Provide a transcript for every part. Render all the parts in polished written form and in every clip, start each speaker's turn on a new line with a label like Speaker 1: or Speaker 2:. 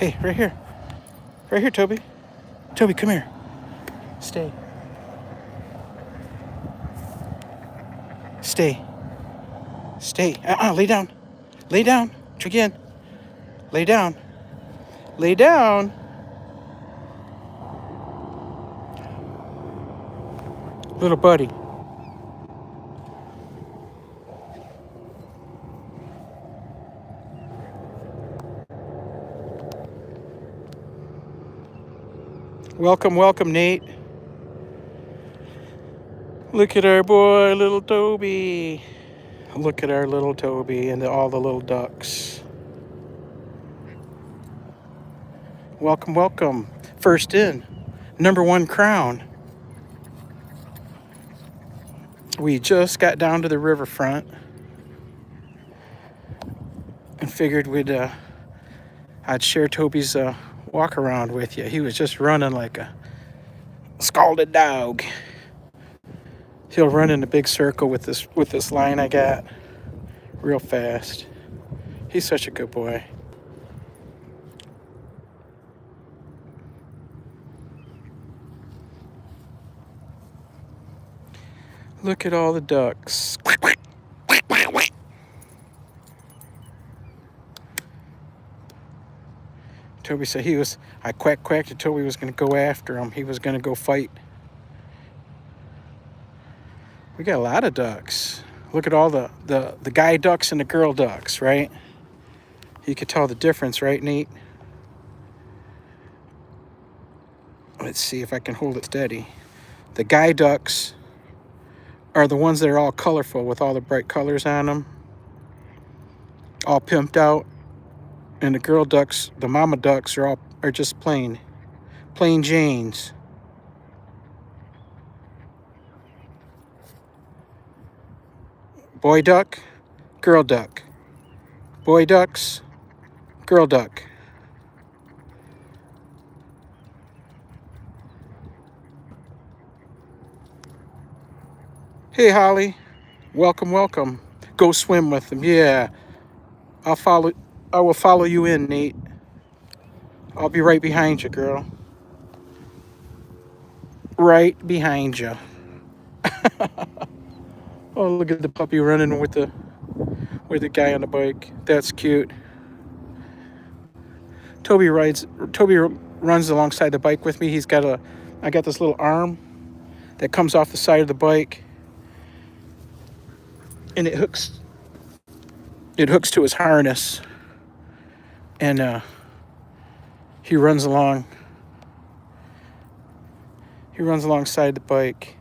Speaker 1: Hey, right here. Right here, Toby. Toby, come here. Stay. Stay. Stay. Lay down. Lay down. Again. Lay down. Lay down. Little buddy. Welcome, welcome, Nate. Look at our boy, little Toby. Look at our little Toby and all the little ducks. Welcome, welcome. First in. #1 crown. We just got down to the riverfront and figured I'd share Toby's walk around with you. He was just running like a scalded dog. He'll run in a big circle with this line I got real fast. He's such a good boy. Look at all the ducks. Toby said I quacked and Toby was going to go after him. He was going to go fight. We got a lot of ducks. Look at all the guy ducks and the girl ducks, right? You could tell the difference, right, Nate? Let's see if I can hold it steady. The guy ducks are the ones that are all colorful with all the bright colors on them, all pimped out. And the girl ducks, the mama ducks, are just plain Janes. Boy duck, girl duck. Boy ducks, girl duck. Hey, Holly. Welcome, welcome. Go swim with them. Yeah. I will follow you in, Nate. I'll be right behind you, girl. Right behind you. Oh, look at the puppy running with the guy on the bike. That's cute. Toby runs alongside the bike with me. I got this little arm that comes off the side of the bike, and it hooks to his harness, and he runs alongside the bike.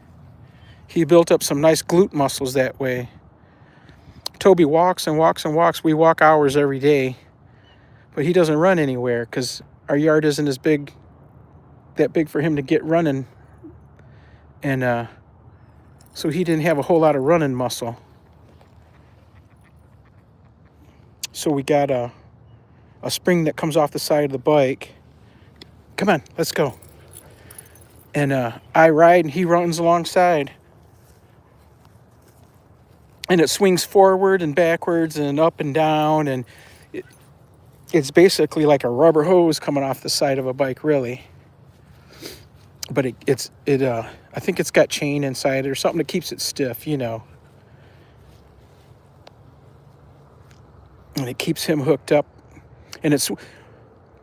Speaker 1: He built up some nice glute muscles that way. Toby walks and walks and walks. We walk hours every day, but he doesn't run anywhere because our yard isn't that big for him to get running, and so he didn't have a whole lot of running muscle. So we got a spring that comes off the side of the bike. Come on, let's go. And I ride and he runs alongside. And it swings forward and backwards and up and down, and it's basically like a rubber hose coming off the side of a bike, really. But I think it's got chain inside it or something that keeps it stiff, you know. And it keeps him hooked up. And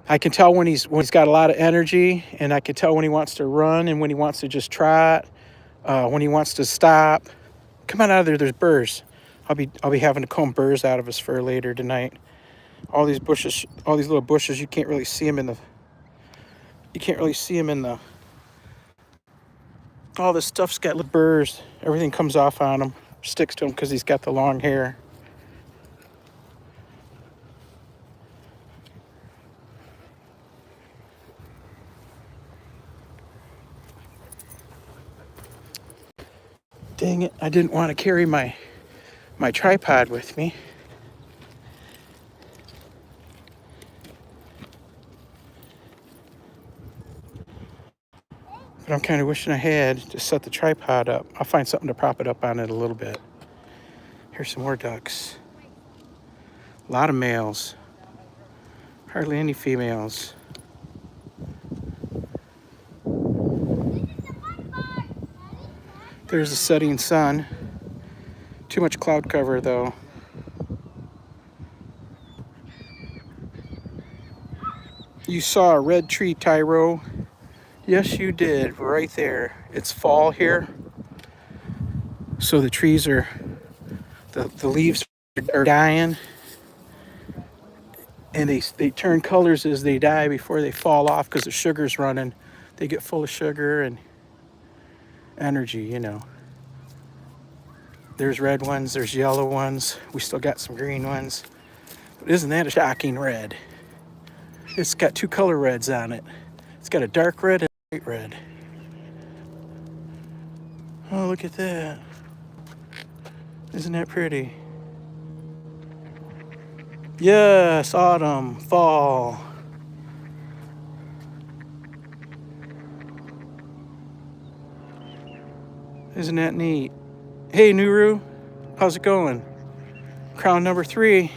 Speaker 1: I can tell when he's got a lot of energy, and I can tell when he wants to run and when he wants to just trot, when he wants to stop. Come on out of there. There's burrs. I'll be having to comb burrs out of his fur later tonight. All these bushes, all these little bushes, you can't really see them in the. All this stuff's got little burrs. Everything comes off on him, sticks to him because he's got the long hair. Dang it, I didn't want to carry my tripod with me. But I'm kind of wishing I had to set the tripod up. I'll find something to prop it up on it a little bit. Here's some more ducks. A lot of males. Hardly any females. There's the setting sun. Too much cloud cover though. You saw a red tree, Tyro. Yes, you did, right there. It's fall here. So the trees are, the leaves are dying. And they turn colors as they die before they fall off because the sugar's running. They get full of sugar and energy, you know. There's red ones, there's yellow ones. We still got some green ones. But isn't that a shocking red? It's got two color reds on it. It's got a dark red and a light red. Oh, look at that. Isn't that pretty? Yes, autumn, fall. Isn't that neat? Hey, Nuru, how's it going? Crown number 3.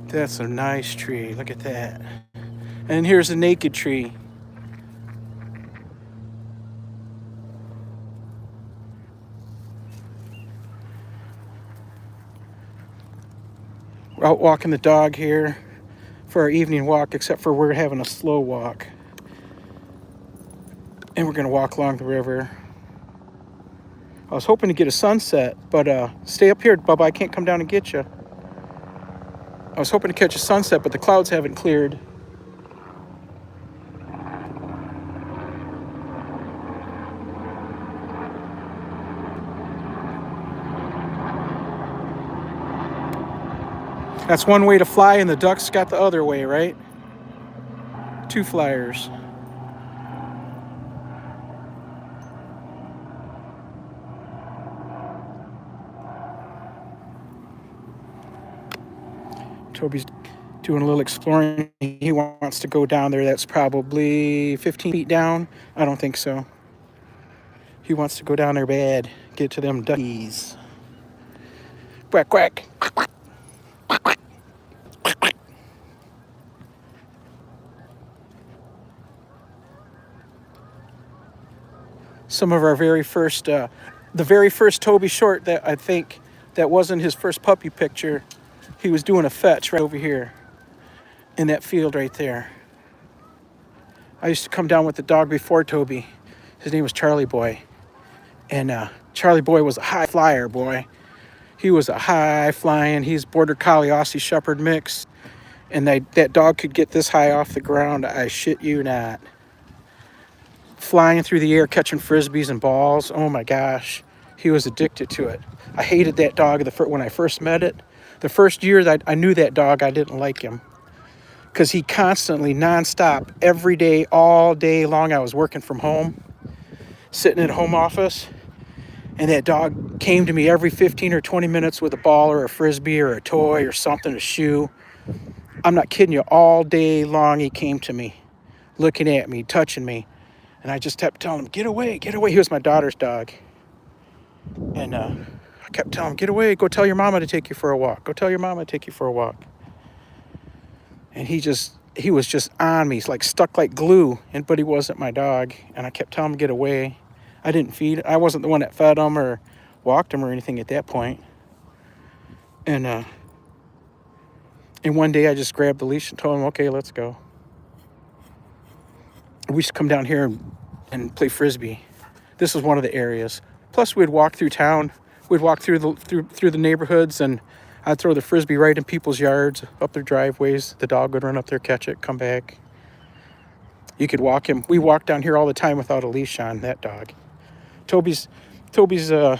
Speaker 1: That's a nice tree. Look at that. And here's a naked tree. We're out walking the dog here for our evening walk, except for we're having a slow walk. And we're going to walk along the river. I was hoping to get a sunset, but stay up here, Bubba. I can't come down and get you. I was hoping to catch a sunset, but the clouds haven't cleared. That's one way to fly, and the ducks got the other way, right? 2 flyers. Toby's doing a little exploring. He wants to go down there. That's probably 15 feet down. I don't think so. He wants to go down there bad. Get to them duckies. Quack, quack. Some of our very first, the very first Toby short that I think that wasn't his first puppy picture. He was doing a fetch right over here in that field right there. I used to come down with the dog before Toby. His name was Charlie Boy. And Charlie Boy was a high flyer, boy. He was a high flying, he's Border Collie Aussie Shepherd mix. And that dog could get this high off the ground, I shit you not. Flying through the air, catching frisbees and balls. Oh my gosh, he was addicted to it. I hated that dog when I first met it. The first year that I knew that dog, I didn't like him. Because he constantly, nonstop, every day, all day long, I was working from home, sitting at a home office, and that dog came to me every 15 or 20 minutes with a ball or a frisbee or a toy or something, a shoe. I'm not kidding you, all day long he came to me, looking at me, touching me, and I just kept telling him, get away, get away. He was my daughter's dog. And I kept telling him, get away, go tell your mama to take you for a walk. Go tell your mama to take you for a walk. And he was just on me, like stuck like glue, but he wasn't my dog. And I kept telling him to get away. I didn't feed. I wasn't the one that fed him or walked him or anything at that point. And one day I just grabbed the leash and told him, okay, let's go. We used to come down here and play frisbee. This was one of the areas. Plus, we'd walk through town. We'd walk through the neighborhoods, and I'd throw the frisbee right in people's yards, up their driveways. The dog would run up there, catch it, come back. You could walk him. We walked down here all the time without a leash on, that dog. Toby's a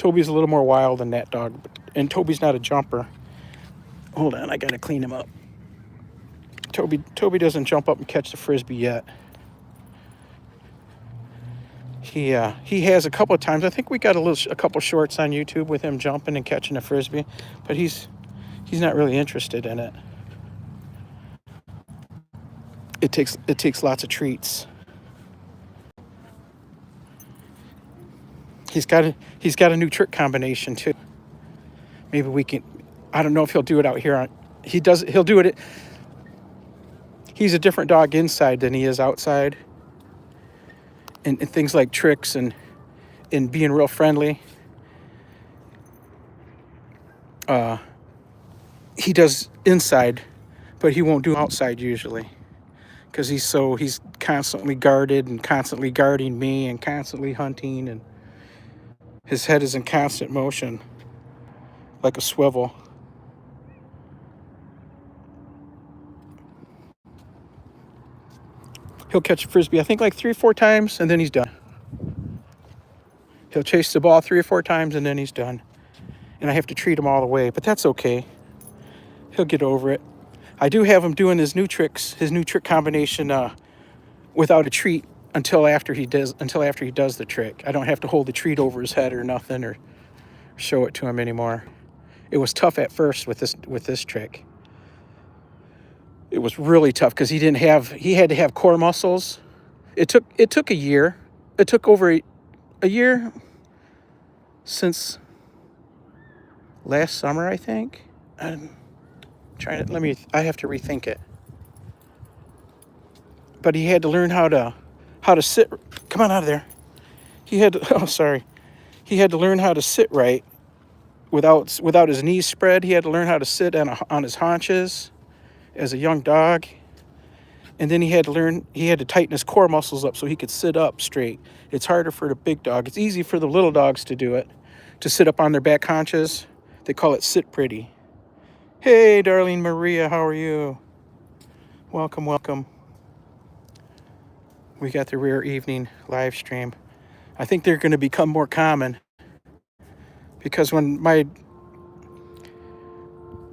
Speaker 1: little more wild than that dog, and Toby's not a jumper. Hold on, I gotta clean him up. Toby doesn't jump up and catch the frisbee yet. He has a couple of times. I think we got a couple shorts on YouTube with him jumping and catching a frisbee, but he's not really interested in it. It takes lots of treats. He's got a new trick combination too. Maybe we can. I don't know if he'll do it out here. He'll do it. He's a different dog inside than he is outside. And things like tricks and being real friendly. He does inside, but he won't do outside usually, because he's constantly guarded and constantly guarding me and constantly hunting, and his head is in constant motion like a swivel. He'll catch a frisbee, I think, like 3 or 4 times, and then he's done. He'll chase the ball 3 or 4 times, and then he's done. And I have to treat him all the way, but that's okay. He'll get over it. I do have him doing his new tricks, his new trick combination, without a treat until after he does the trick. I don't have to hold the treat over his head or nothing, or show it to him anymore. It was tough at first with this trick. It was really tough because he had to have core muscles. It took a year. It took over a year since last summer, I think. I'm trying to I have to rethink it. But he had to learn how to sit. Come on out of there. He had to learn how to sit right without his knees spread. He had to learn how to sit on his haunches as a young dog. And then he had to tighten his core muscles up so he could sit up straight. It's harder for the big dog. It's easy for the little dogs to do it, to sit up on their back haunches. They call it sit pretty. Hey, darling Maria, how are you? Welcome, welcome. We got the rare evening live stream. I think they're going to become more common, because I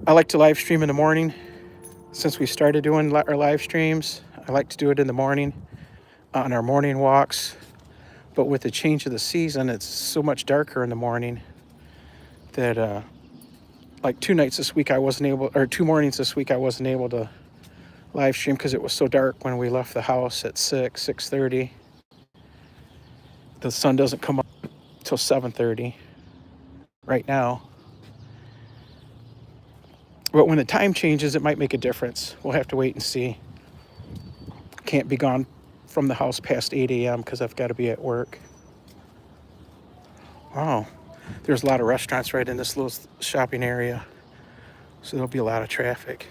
Speaker 1: like to live stream in the morning. Since we started doing our live streams, I like to do it in the morning on our morning walks. But with the change of the season, it's so much darker in the morning that like 2 mornings this week I wasn't able to live stream because it was so dark when we left the house at 6:30. The sun doesn't come up till 7:30 right now. But when the time changes, it might make a difference. We'll have to wait and see. Can't be gone from the house past 8 a.m. because I've got to be at work. Wow, there's a lot of restaurants right in this little shopping area, so there'll be a lot of traffic.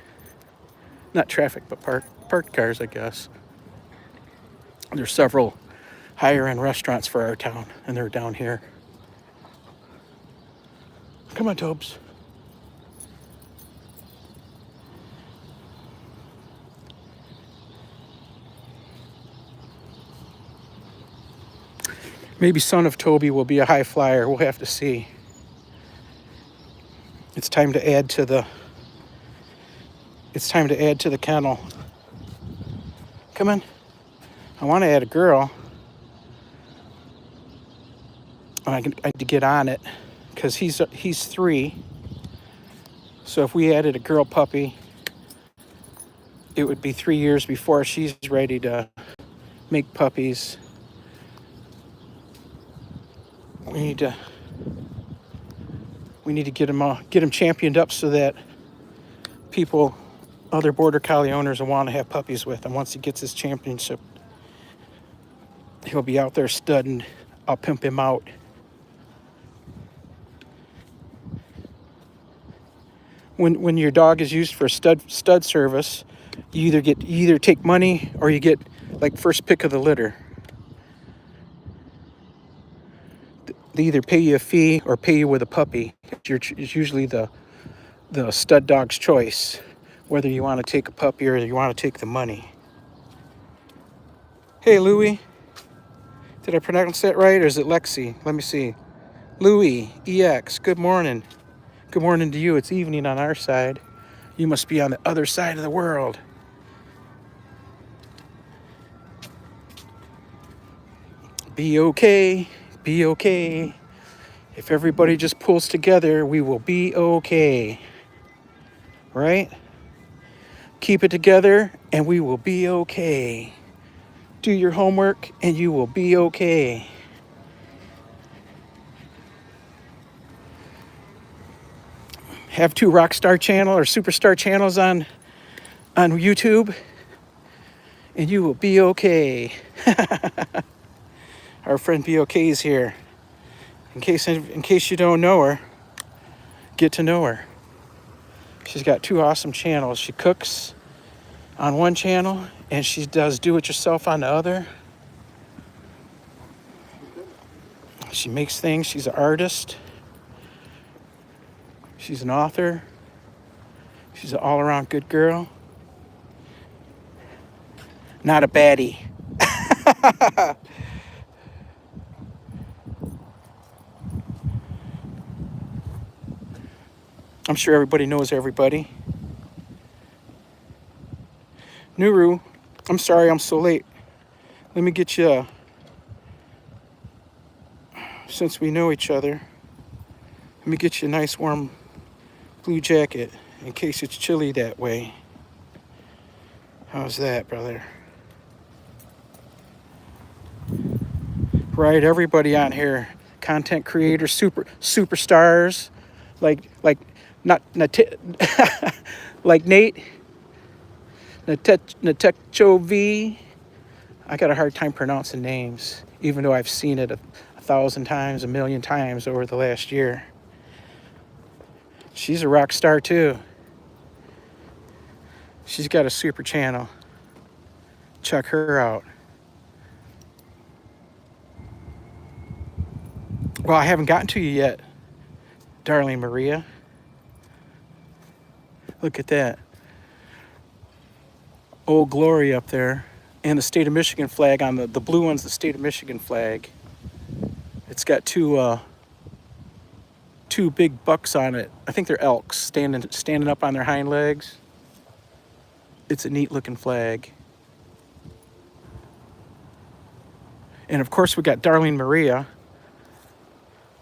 Speaker 1: Not traffic, but parked cars, I guess. There's several higher-end restaurants for our town, and they're down here. Come on, Tobes. Maybe son of Toby will be a high flyer. We'll have to see. It's time to add to the kennel. Come on. I want to add a girl. I had to get on it because he's 3. So if we added a girl puppy, it would be 3 years before she's ready to make puppies. We need to get him championed up so that other border collie owners will want to have puppies with him. Once he gets his championship, he'll be out there studding. I'll pimp him out. When your dog is used for stud service, you either take money or you get like first pick of the litter. They either pay you a fee or pay you with a puppy. It's usually the stud dog's choice, whether you want to take a puppy or you want to take the money. Hey, Louie. Did I pronounce that right, or is it Lexi? Let me see. Louie, EX, good morning. Good morning to you. It's evening on our side. You must be on the other side of the world. Be okay. Be okay. If everybody just pulls together, we will be okay. Right? Keep it together and we will be okay. Do your homework and you will be okay. Have 2 rock star channel or superstar channels on YouTube, and you will be okay. Our friend BOK is here. In case you don't know her, get to know her. She's got 2 awesome channels. She cooks on one channel, and she does do-it-yourself on the other. She makes things. She's an artist. She's an author. She's an all-around good girl. Not a baddie. I'm sure everybody knows everybody. Nuru, I'm sorry I'm so late. Let me get you, since we know each other, let me get you a nice warm blue jacket in case it's chilly that way. How's that, brother? Right, everybody on here, content creators, superstars, like not like Nate, Natecho V. I got a hard time pronouncing names, even though I've seen it a 1,000 times, a million times over the last year. She's a rock star too. She's got a super channel. Check her out. Well, I haven't gotten to you yet, darling Maria. Look at that. Old Glory up there. And the state of Michigan flag on the blue one's the state of Michigan flag. It's got two big bucks on it. I think they're elks standing up on their hind legs. It's a neat looking flag. And of course we got darling Maria.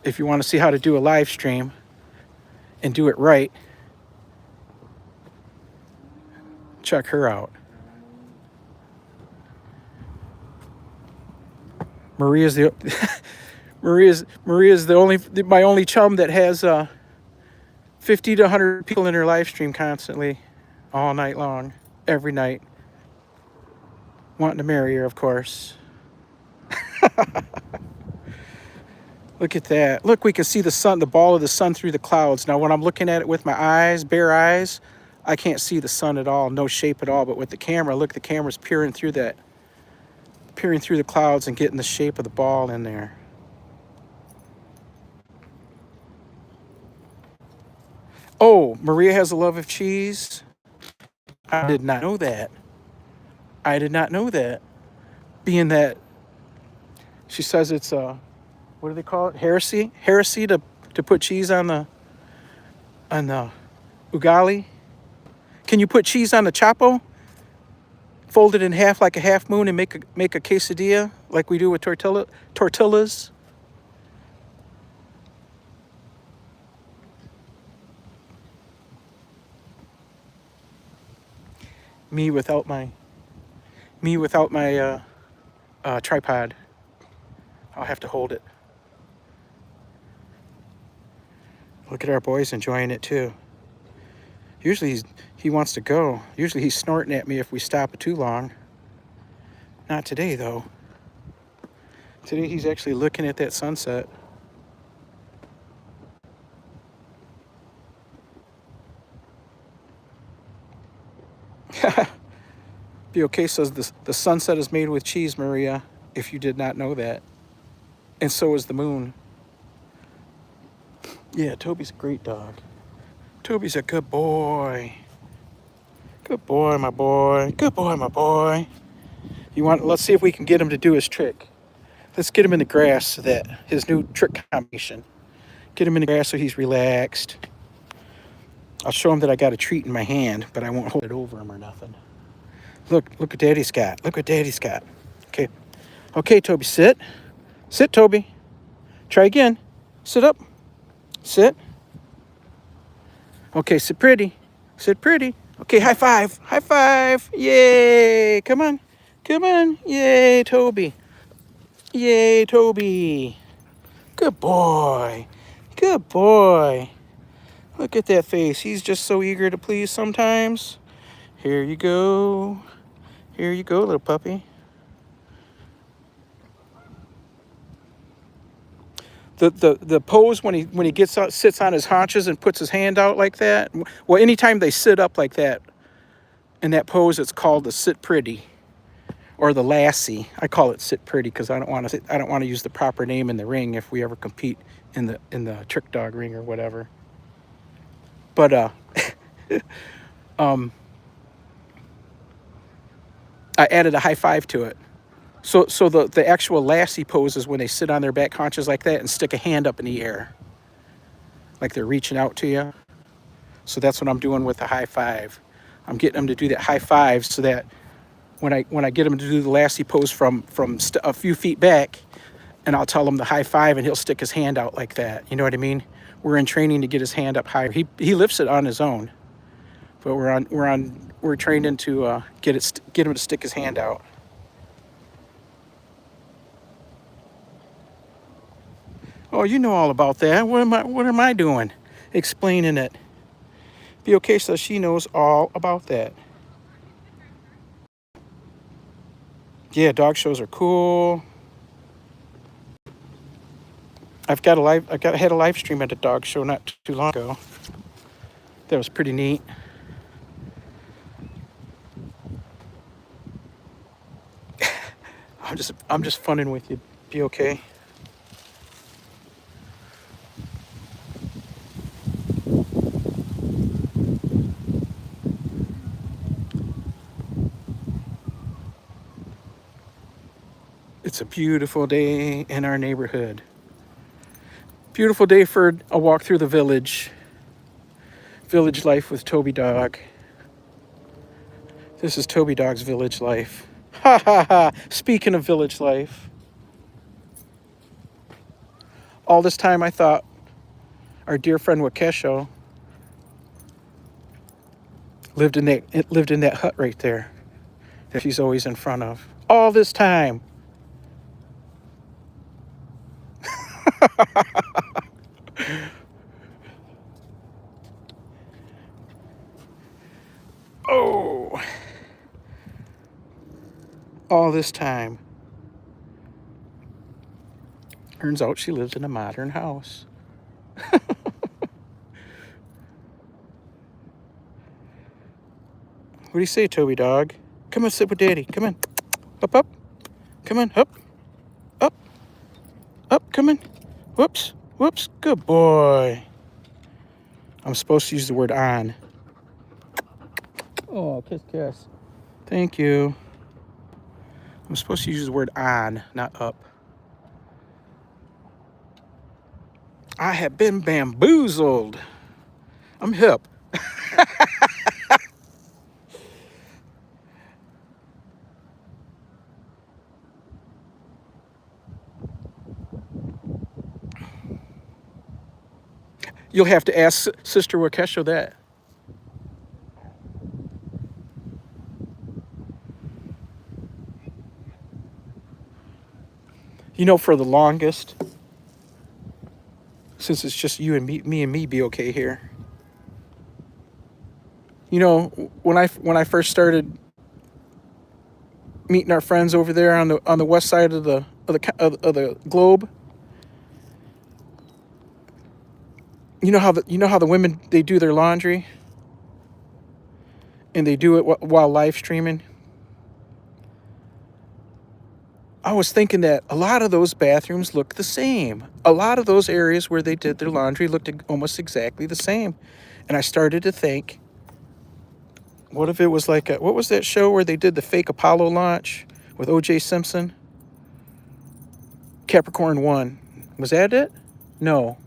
Speaker 1: If you want to see how to do a live stream and do it right, check her out. Maria's the my only chum that has 50 to 100 people in her live stream constantly, all night long, every night, wanting to marry her, of course. Look at that. Look, we can see the sun, the ball of the sun through the clouds. Now, when I'm looking at it with my eyes, bare eyes, I can't see the sun at all, no shape at all. But with the camera, look, the camera's peering through the clouds and getting the shape of the ball in there. Oh, Maria has a love of cheese. I did not know that. I did not know that. Being that she says it's what do they call it? Heresy to put cheese on the ugali. Can you put cheese on the chapo? Fold it in half like a half moon and make a quesadilla like we do with tortillas. Me without my tripod. I'll have to hold it. Look at our boys enjoying it too. Usually he wants to go. Usually he's snorting at me if we stop it too long. Not today though. Today he's actually looking at that sunset. BOK says the sunset is made with cheese, Maria, if you did not know that. And so is the moon. Yeah, Toby's a great dog. Toby's a good boy. Good boy, my boy. Good boy, my boy. Let's see if we can get him to do his trick. Let's get him in the grass so that his new trick combination. Get him in the grass so he's relaxed. I'll show him that I got a treat in my hand, but I won't hold it over him or nothing. Look what Daddy's got. Look what Daddy's got. Okay. Okay, Toby, sit. Sit, Toby. Try again. Sit up. Sit. Okay, sit pretty. Sit pretty. Okay, high five. High five. Yay. Come on. Come on. Yay, Toby. Yay, Toby. Good boy. Good boy. Look at that face. He's just so eager to please sometimes. Here you go. Here you go, little puppy. The pose when he gets out, sits on his haunches and puts his hand out like that. Well, anytime they sit up like that in that pose, it's called the sit pretty or the lassie. I call it sit pretty because I don't want to use the proper name in the ring if we ever compete in the trick dog ring or whatever. But I added a high five to it. So the actual lassie pose is when they sit on their back haunches like that and stick a hand up in the air, like they're reaching out to you. So that's what I'm doing with the high five. I'm getting them to do that high five so that when I get him to do the lassie pose from a few feet back, and I'll tell him the high five, and he'll stick his hand out like that. You know what I mean? We're in training to get his hand up higher. He lifts it on his own, but we're training to get him to stick his hand out. Oh, you know all about that. What am I doing? Explaining it. Be okay, so she knows all about that. Yeah, dog shows are cool. I had a live stream at a dog show not too long ago. That was pretty neat. I'm just funning with you. Be okay. It's a beautiful day in our neighborhood. Beautiful day for a walk through the village. Village life with Toby Dog. This is Toby Dog's village life. Ha ha ha. Speaking of village life. All this time I thought our dear friend Wakesho lived in that hut right there that she's always in front of. All this time. Oh. All this time. Turns out she lives in a modern house. What do you say, Toby Dog? Come on, sit with Daddy. Come on. Up, up. Come on, up. Up. Up, come on. Whoops. Whoops. Good boy. I'm supposed to use the word on. Oh, kiss, kiss. Thank you. I'm supposed to use the word on, not up. I have been bamboozled. I'm hip. You'll have to ask Sister Wakesho that. You know, for the longest, since it's just you and me be okay here. You know, when I first started meeting our friends over there on the west side of the globe, you know how the women, they do their laundry and they do it while live streaming. I was thinking that a lot of those bathrooms look the same. A lot of those areas where they did their laundry looked almost exactly the same. And I started to think, what if it was like what was that show where they did the fake Apollo launch with O.J. Simpson? Capricorn 1. Was that it? No.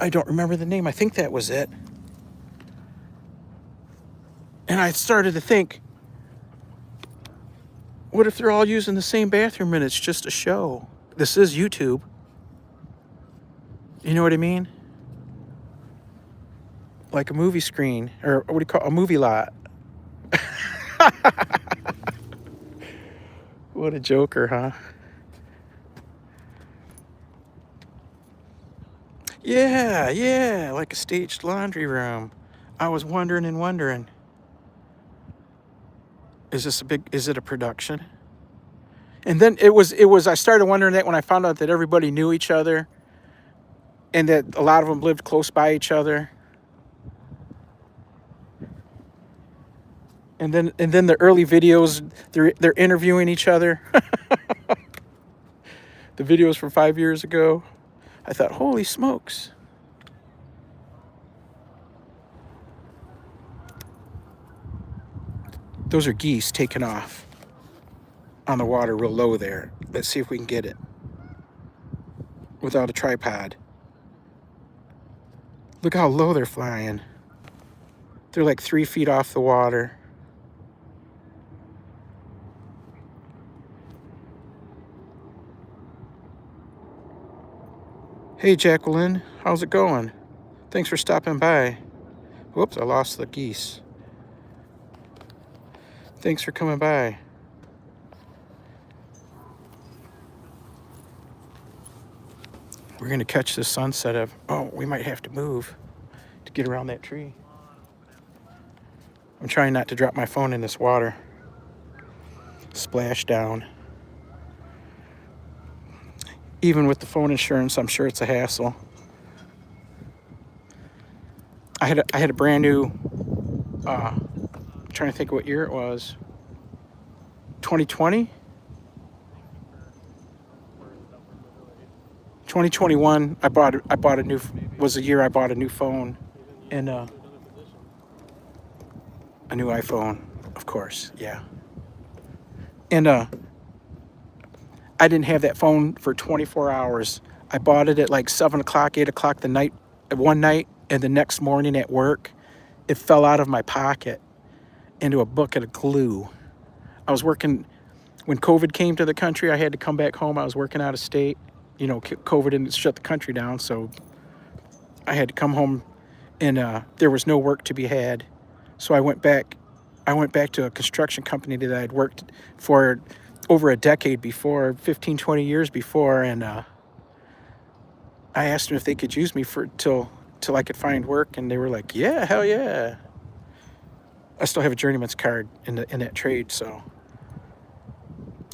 Speaker 1: I don't remember the name. I think that was it. And I started to think, what if they're all using the same bathroom and it's just a show? This is YouTube. You know what I mean? Like a movie screen, or what do you call a movie lot? What a joker, huh? Yeah, yeah, like a staged laundry room. I was wondering and wondering, is it a production? And then I started wondering that when I found out that everybody knew each other and that a lot of them lived close by each other. And then the early videos, they're interviewing each other. The videos from 5 years ago. I thought, holy smokes. Those are geese taking off on the water real low there. Let's see if we can get it without a tripod. Look how low they're flying. They're like 3 feet off the water. Hey, Jacqueline, how's it going? Thanks for stopping by. Whoops, I lost the geese. Thanks for coming by. We're going to catch the sunset of... Oh, we might have to move to get around that tree. I'm trying not to drop my phone in this water. Splash down. Even with the phone insurance, I'm sure it's a hassle. I had a brand new... I'm trying to think what year it was. 2020? 2021, I bought a new... Was the year I bought a new phone. And a new iPhone, of course, yeah. And I didn't have that phone for 24 hours. I bought it at like 7 o'clock, 8 o'clock one night, and the next morning at work, it fell out of my pocket into a bucket of glue. I was working, when COVID came to the country, I had to come back home. I was working out of state. You know, COVID didn't shut the country down, so I had to come home, and there was no work to be had. So I went back to a construction company that I'd worked for over a decade before, 15, 20 years before, and I asked them if they could use me till I could find work, and they were like, yeah, hell yeah. I still have a journeyman's card in that trade, so.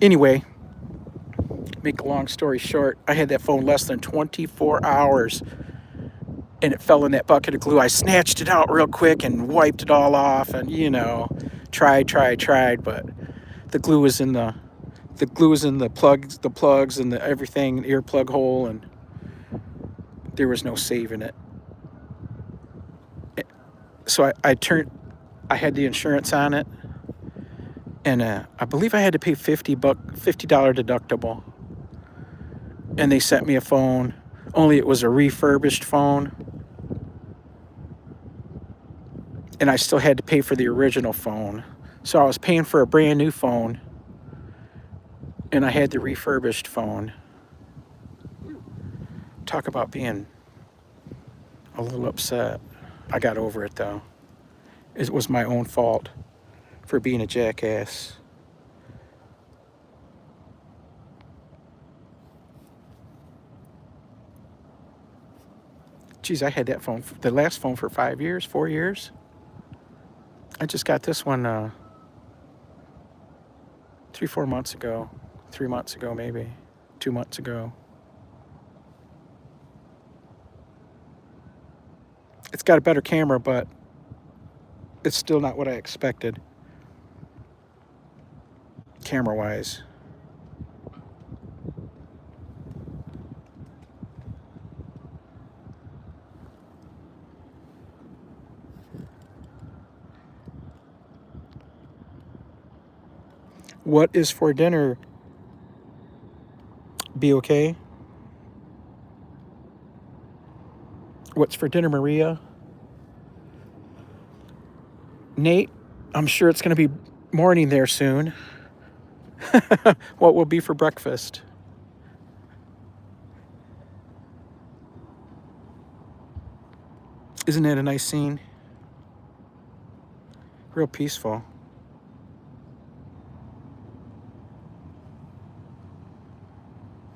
Speaker 1: Anyway, make a long story short, I had that phone less than 24 hours, and it fell in that bucket of glue. I snatched it out real quick and wiped it all off, and, tried, but the glue was in the plugs and the everything, the earplug hole, and there was no saving it. So I had the insurance on it, and I believe I had to pay $50 deductible. And they sent me a phone, only it was a refurbished phone. And I still had to pay for the original phone. So I was paying for a brand new phone, and I had the refurbished phone. Talk about being a little upset. I got over it, though. It was my own fault for being a jackass. Geez, I had that phone, the last phone, for 4 years. I just got this one 3 months ago, maybe 2 months ago. It's got a better camera, but it's still not what I expected, camera-wise. What is for dinner? Be okay? What's for dinner, Maria? Nate, I'm sure it's going to be morning there soon. What will be for breakfast? Isn't that a nice scene? Real peaceful.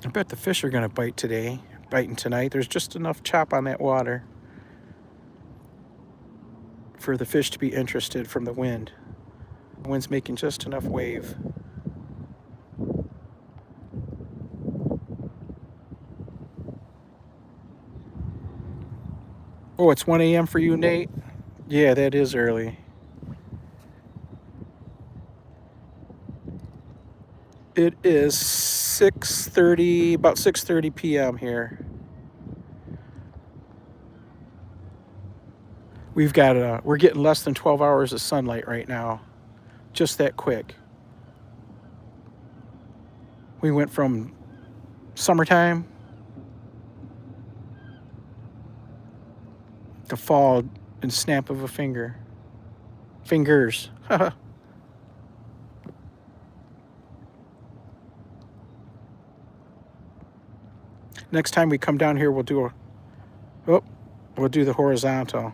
Speaker 1: I bet the fish are going to bite today. biting tonight. There's just enough chop on that water for the fish to be interested from the wind. The wind's making just enough wave. Oh, it's 1 a.m. for you, Nate? Yeah, that is early. It is 6:30, about 6:30 p.m. here. We're getting less than 12 hours of sunlight right now. Just that quick. We went from summertime to fall in snap of a finger. Fingers. Next time we come down here, we'll do the horizontal.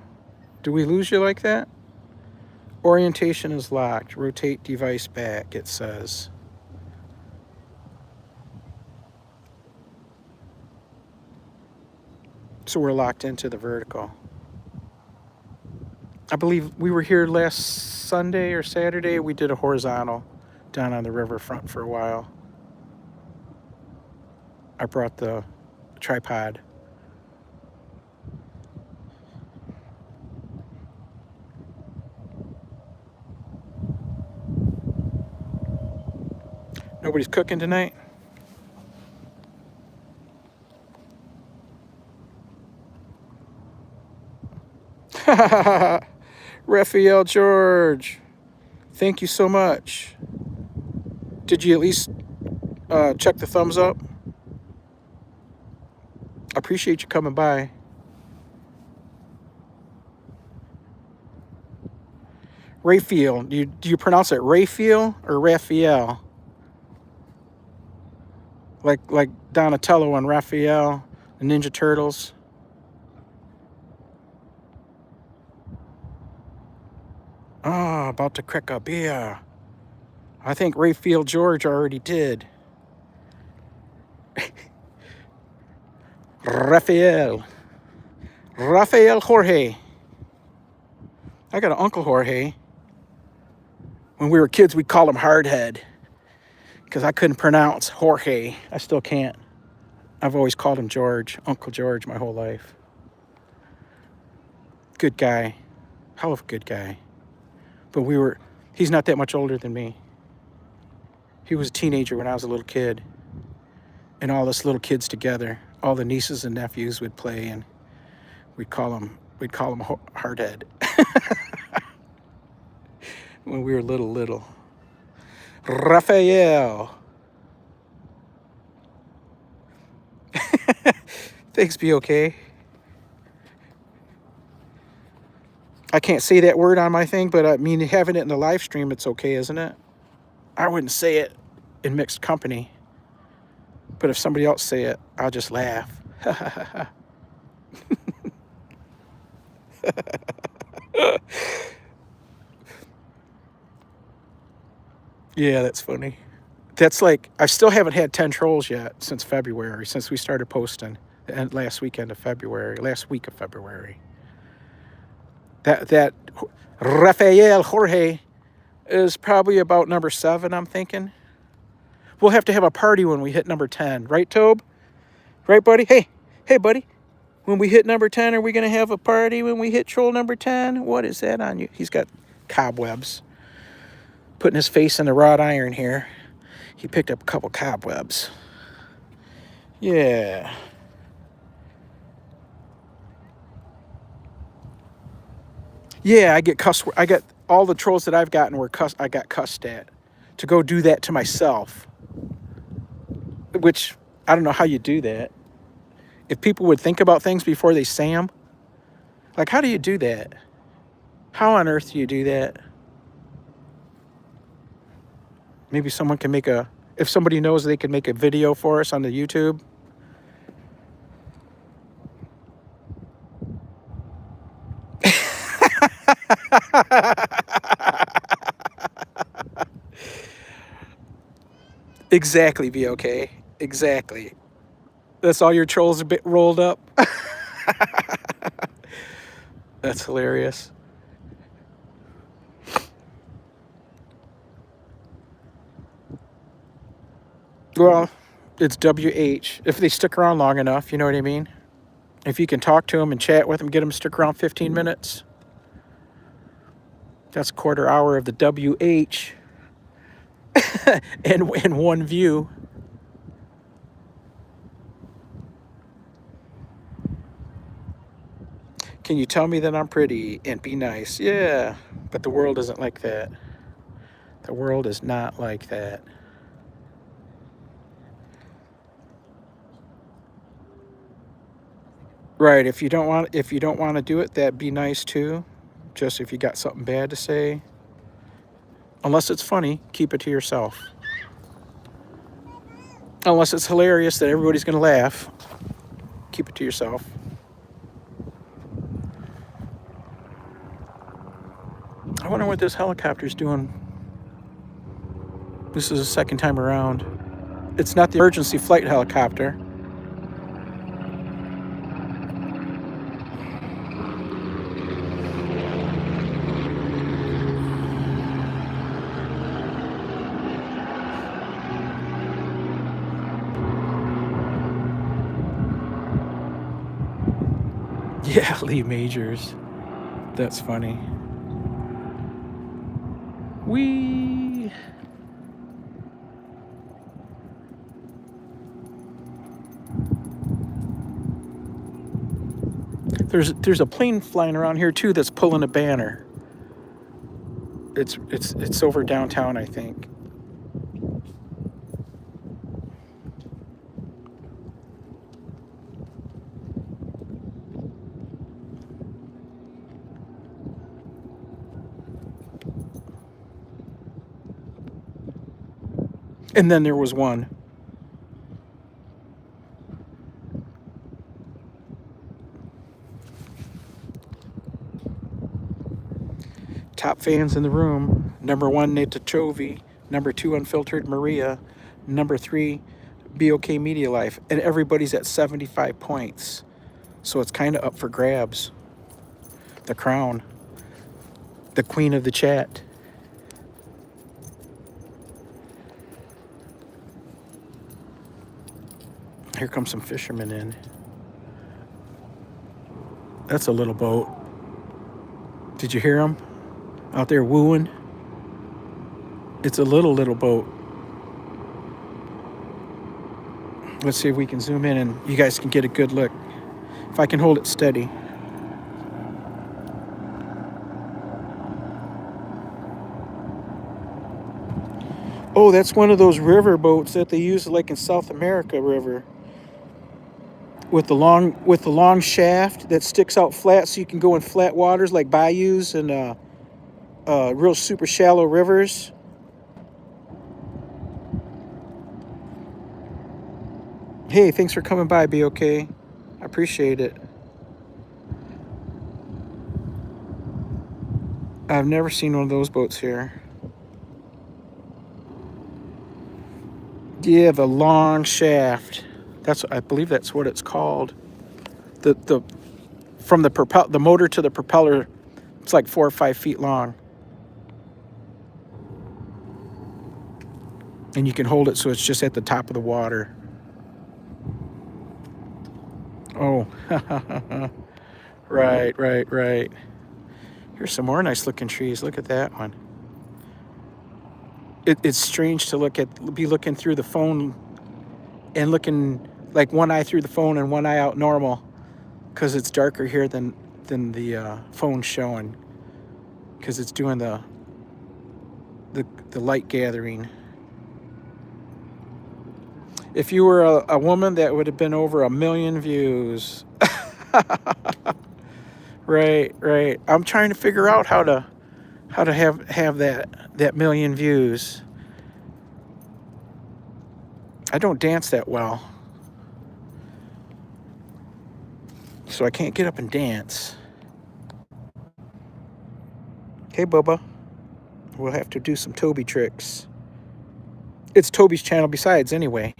Speaker 1: Do we lose you like that? Orientation is locked. Rotate device back, it says. So we're locked into the vertical. I believe we were here last Sunday or Saturday. We did a horizontal down on the riverfront for a while. I brought the tripod. Nobody's cooking tonight? Raphael George, thank you so much. Did you at least check the thumbs up? I appreciate you coming by. Raphael, do you pronounce it Raphael or Raphael? Like Donatello and Raphael, the Ninja Turtles. Ah, about to crack a beer. I think Raphael George already did. Raphael Jorge. I got an Uncle Jorge. When we were kids, we'd call him Hardhead because I couldn't pronounce Jorge. I still can't. I've always called him George, Uncle George, my whole life. Good guy. Hell of a good guy. But he's not that much older than me. He was a teenager when I was a little kid. And all us little kids together, all the nieces and nephews would play, and we'd call him Hardhead. When we were little. Raphael. Thanks, be okay. I can't say that word on my thing, but I mean, having it in the live stream, it's okay, isn't it? I wouldn't say it in mixed company. But if somebody else say it, I'll just laugh. Yeah, that's funny. That's like, I still haven't had 10 trolls yet since February, since we started posting last week of February. That Raphael Jorge is probably about number 7, I'm thinking. We'll have to have a party when we hit number 10. Right, Tobe? Right, buddy? Hey, buddy. When we hit number 10, are we going to have a party when we hit troll number 10? What is that on you? He's got cobwebs. Putting his face in the wrought iron here. He picked up a couple cobwebs. Yeah. Yeah, I get all the trolls that I've gotten I got cussed at. To go do that to myself. Which, I don't know how you do that. If people would think about things before they say them. Like, how do you do that? How on earth do you do that? Maybe someone can if somebody knows, they can make a video for us on the YouTube. Exactly, be okay. Exactly. That's all your trolls a bit rolled up. That's hilarious. Well, it's WH. If they stick around long enough, you know what I mean? If you can talk to them and chat with them, get them to stick around 15 minutes. That's a quarter hour of the WH and one view. Can you tell me that I'm pretty and be nice? Yeah, but the world isn't like that. The world is not like that. Right, if you don't want to do it, that be nice too. Just if you got something bad to say, unless it's funny, keep it to yourself. Unless it's hilarious that everybody's going to laugh, keep it to yourself. I wonder what this helicopter's doing. This is the second time around. It's not the emergency flight helicopter. Yeah, Lee Majors. That's funny. Wee. There's a plane flying around here too that's pulling a banner. It's over downtown, I think. And then there was one. Top fans in the room. Number 1, Nate Chovy. Number 2, Unfiltered Maria. Number 3, BOK Media Life. And everybody's at 75 points. So it's kind of up for grabs. The crown. The queen of the chat. Here come some fishermen in. That's a little boat. Did you hear them? Out there wooing. It's a little boat. Let's see if we can zoom in and you guys can get a good look. If I can hold it steady. Oh, that's one of those river boats that they use like in South America river. With the long shaft that sticks out flat so you can go in flat waters like bayous and real super shallow rivers. Hey, thanks for coming by, BOK. I appreciate it. I've never seen one of those boats here. Yeah, the long shaft. I believe that's what it's called. From the motor to the propeller, it's like 4 or 5 feet long. And you can hold it so it's just at the top of the water. Oh, right. Here's some more nice looking trees. Look at that one. It's strange to be looking through the phone and looking like one eye through the phone and one eye out normal, because it's darker here than the phone's showing, because it's doing the light gathering. If you were a woman, that would have been over 1 million views. Right. I'm trying to figure out how to have that million views. I don't dance that well, so I can't get up and dance. Hey, Bubba. We'll have to do some Toby tricks. It's Toby's channel besides, anyway.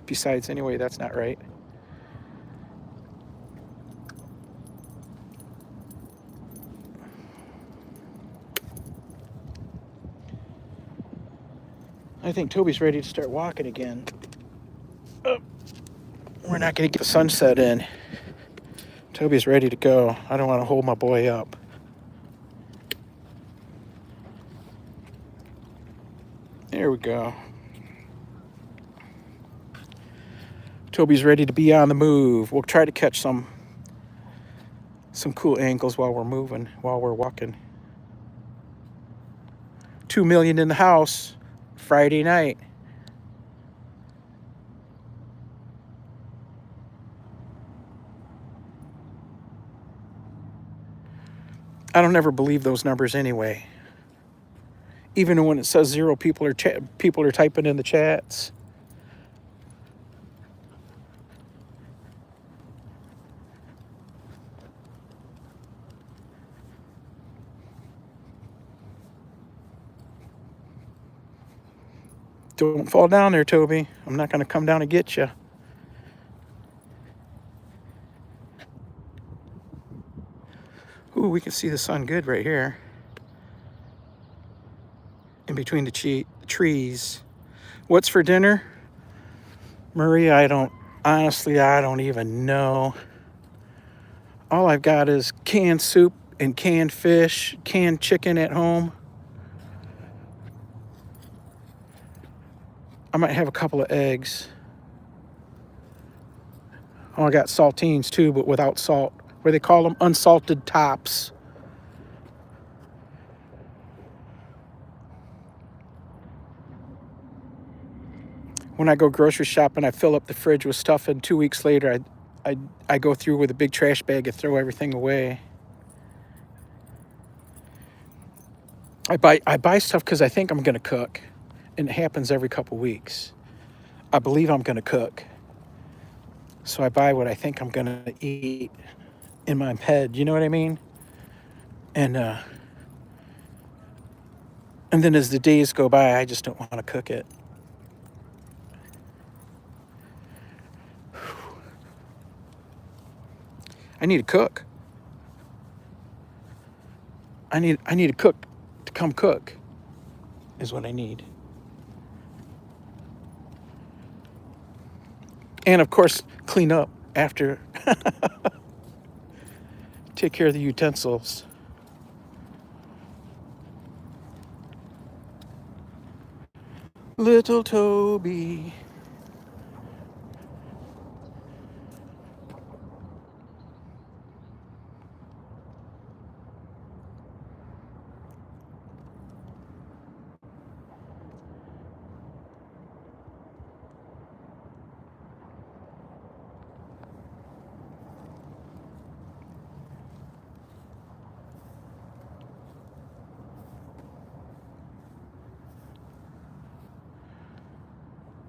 Speaker 1: Besides, anyway, that's not right. I think Toby's ready to start walking again. Oh, we're not going to get the sunset in. Toby's ready to go. I don't want to hold my boy up. There we go. Toby's ready to be on the move. We'll try to catch some cool angles while we're moving, while we're walking. 2 million in the house Friday night. I don't ever believe those numbers anyway. Even when it says 0, people are typing in the chats. Don't fall down there, Toby. I'm not going to come down and get you. Ooh, we can see the sun good right here. In between the trees. What's for dinner? Marie, I don't even know. All I've got is canned soup and canned fish, canned chicken at home. I might have a couple of eggs. Oh, I got saltines too, but without salt. Where they call them unsalted tops. When I go grocery shopping, I fill up the fridge with stuff, and 2 weeks later, I go through with a big trash bag and throw everything away. I buy stuff because I think I'm gonna cook, and it happens every couple weeks. I believe I'm gonna cook, so I buy what I think I'm gonna eat in my head. You know what I mean? And then as the days go by, I just don't want to cook it. I need to cook. I need a cook to come cook is what I need. And of course, clean up after. Take care of the utensils. Little Toby.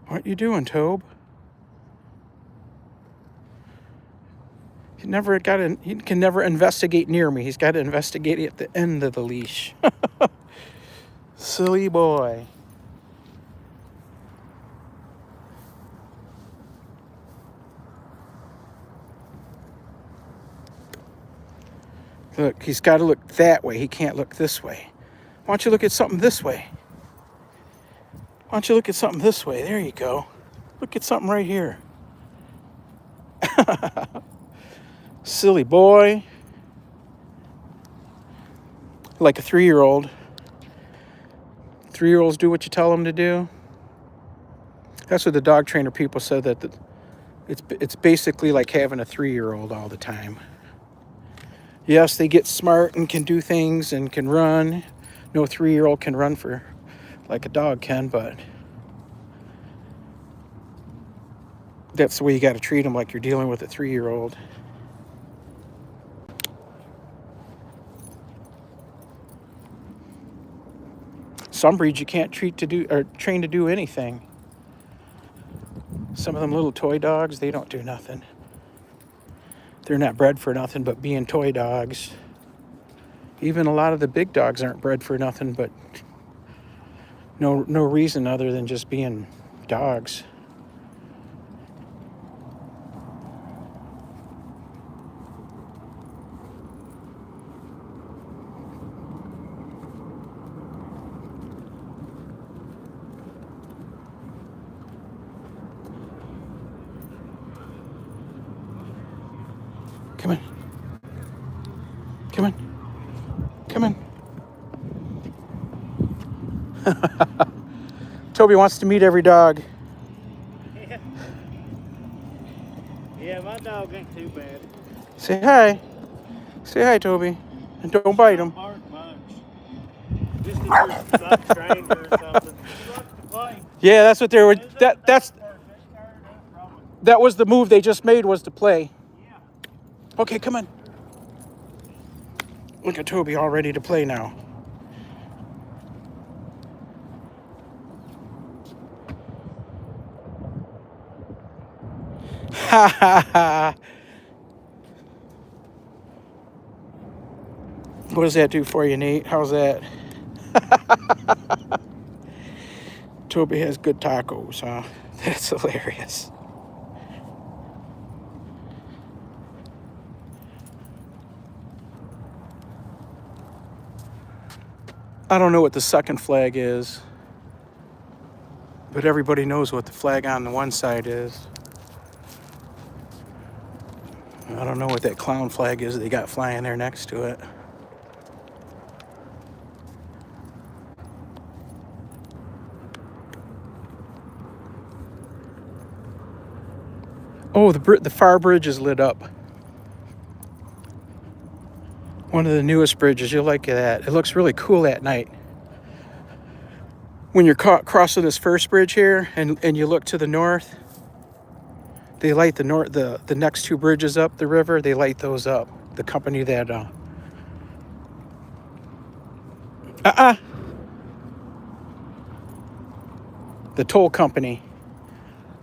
Speaker 1: What you doing, Tobe? He can never investigate near me. He's got to investigate at the end of the leash. Silly boy. Look, he's got to look that way. He can't look this way. Why don't you look at something this way? Why don't you look at something this way? There you go. Look at something right here. Silly boy. Like a 3-year-old. 3-year-olds do what you tell them to do. That's what the dog trainer people said, that it's basically like having a 3-year-old all the time. Yes, they get smart and can do things and can run. No 3-year-old can run for like a dog can, but that's the way you got to treat them, like you're dealing with a 3-year-old. Some breeds you can't train to do anything. Some of them little toy dogs, they don't do nothing. They're not bred for nothing but being toy dogs. Even a lot of the big dogs aren't bred for nothing but no reason other than just being dogs. Toby wants to meet every dog.
Speaker 2: Yeah. Yeah, my dog ain't too bad.
Speaker 1: Say hi. Say hi, Toby. And don't bite him.
Speaker 2: Bark much. Just if you're some stranger or something. He likes to play.
Speaker 1: Yeah, that's what they were.
Speaker 2: Those other
Speaker 1: That's
Speaker 2: dogs bark. They tired up probably.
Speaker 1: that was the move they just made, was to play.
Speaker 2: Yeah.
Speaker 1: Okay, come on. Look at Toby all ready to play now. Ha ha ha. What does that do for you, Nate? How's that? Toby has good tacos, huh? That's hilarious. I don't know what the second flag is, but everybody knows what the flag on the one side is. I don't know what that clown flag is they got flying there next to it. Oh, the far bridge is lit up. One of the newest bridges. You'll like that. It looks really cool at night. When you're crossing this first bridge here and you look to the north, they light the next two bridges up the river. They light those up. The company that the toll company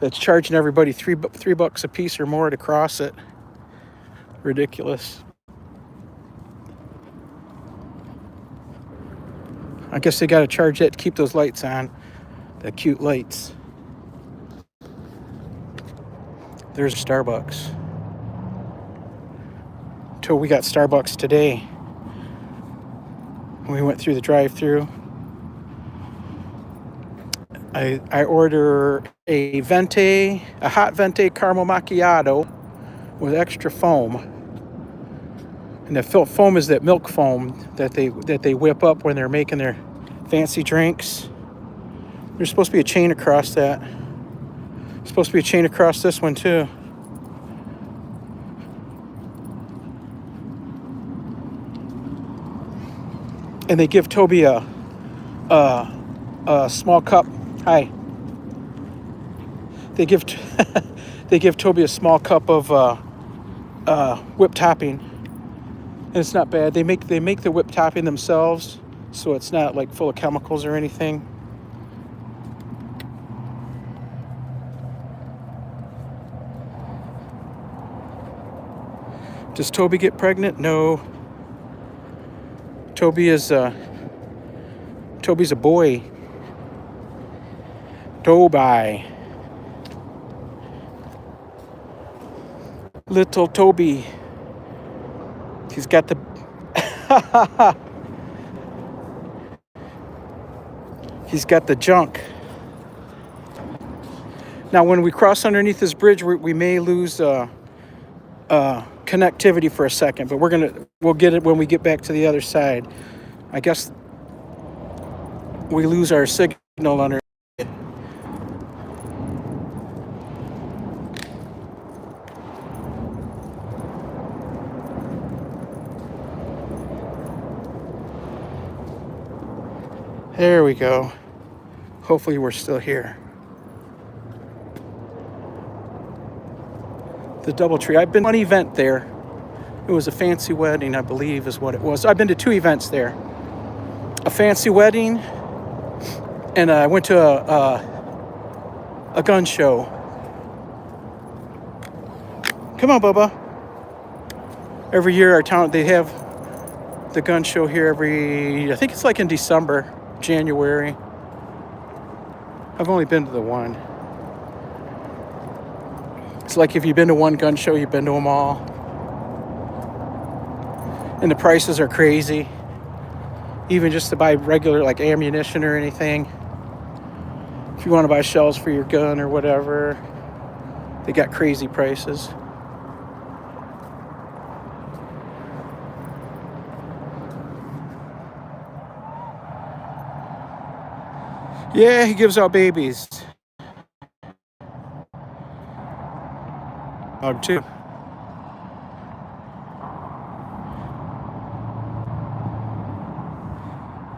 Speaker 1: that's charging everybody $3 a piece or more to cross it. Ridiculous. I guess they got to charge that to keep those lights on. The cute lights. There's Starbucks. Till we got Starbucks today. We went through the drive-thru. I order a hot venti caramel macchiato with extra foam. And the foam is that milk foam that they whip up when they're making their fancy drinks. There's supposed to be a chain across that. There's supposed to be a chain across this one too. And they give Toby a small cup. Hi. They give they give Toby a small cup of whipped topping. And it's not bad. They make the whipped topping themselves, so it's not like full of chemicals or anything. Does Toby get pregnant? No. Toby's a boy. Toby. Little Toby. He's got the he's got the junk. Now when we cross underneath this bridge, we may lose connectivity for a second, but we'll get it when we get back to the other side. I guess we lose our signal under. There we go. Hopefully we're still here. The DoubleTree. I've been to one event there. It was a fancy wedding, I believe is what it was. I've been to two events there. A fancy wedding, and I went to a gun show. Come on, Bubba. Every year our town, they have the gun show here I think it's like in December, January. I've only been to the one. It's like if you've been to one gun show, you've been to them all. And the prices are crazy. Even just to buy regular like ammunition or anything. If you want to buy shells for your gun or whatever, they got crazy prices. Yeah, he gives out babies. Dog too.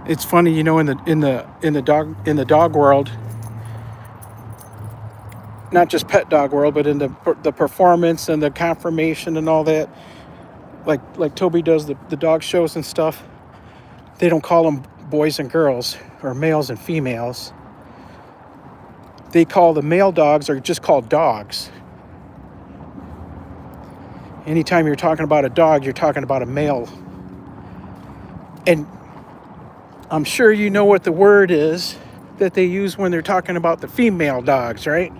Speaker 1: It's funny, you know, in the dog world, not just pet dog world, but in the performance and the conformation and all that. Like Toby does the dog shows and stuff. They don't call them boys and girls or males and females. They call the male dogs are just called dogs. Anytime you're talking about a dog, you're talking about a male. And I'm sure you know what the word is that they use when they're talking about the female dogs, right?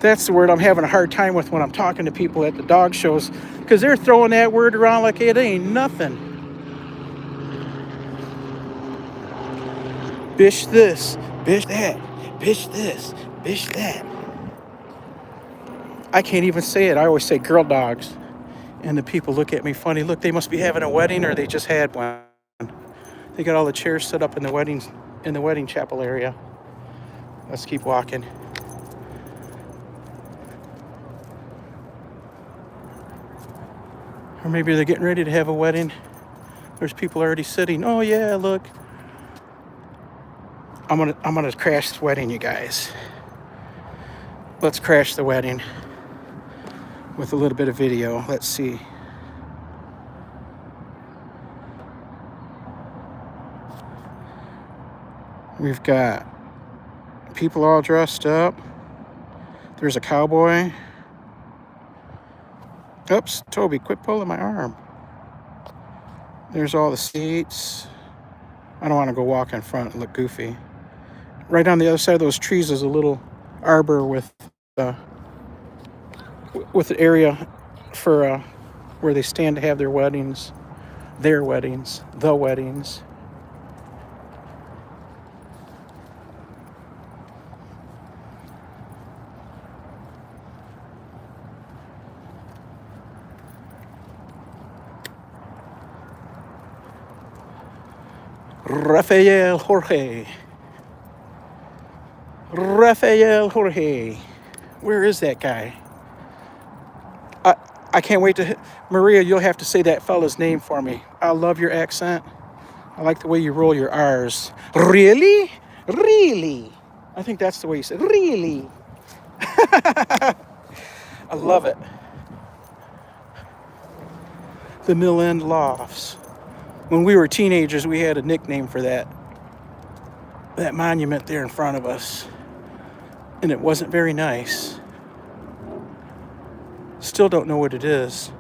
Speaker 1: That's the word I'm having a hard time with when I'm talking to people at the dog shows, because they're throwing that word around like it ain't nothing. Bish this, bish that, bish this, bish that. I can't even say it. I always say girl dogs. And the people look at me funny. Look, they must be having a wedding or they just had one. They got all the chairs set up in the wedding chapel area. Let's keep walking. Or maybe they're getting ready to have a wedding. There's people already sitting. Oh yeah, look. I'm gonna crash this wedding, you guys. Let's crash the wedding with a little bit of video. Let's see. We've got people all dressed up. There's a cowboy. Oops, Toby, quit pulling my arm. There's all the seats. I don't want to go walk in front and look goofy. Right on the other side of those trees is a little arbor with an area for where they stand to have their weddings, the weddings. Rafael Jorge. Where is that guy? I can't wait to... Maria, you'll have to say that fella's name for me. I love your accent. I like the way you roll your R's. Really? Really? I think that's the way you say it. Really? I love it. The Mill End Lofts. When we were teenagers, we had a nickname for that monument there in front of us. And it wasn't very nice. Still don't know what it is.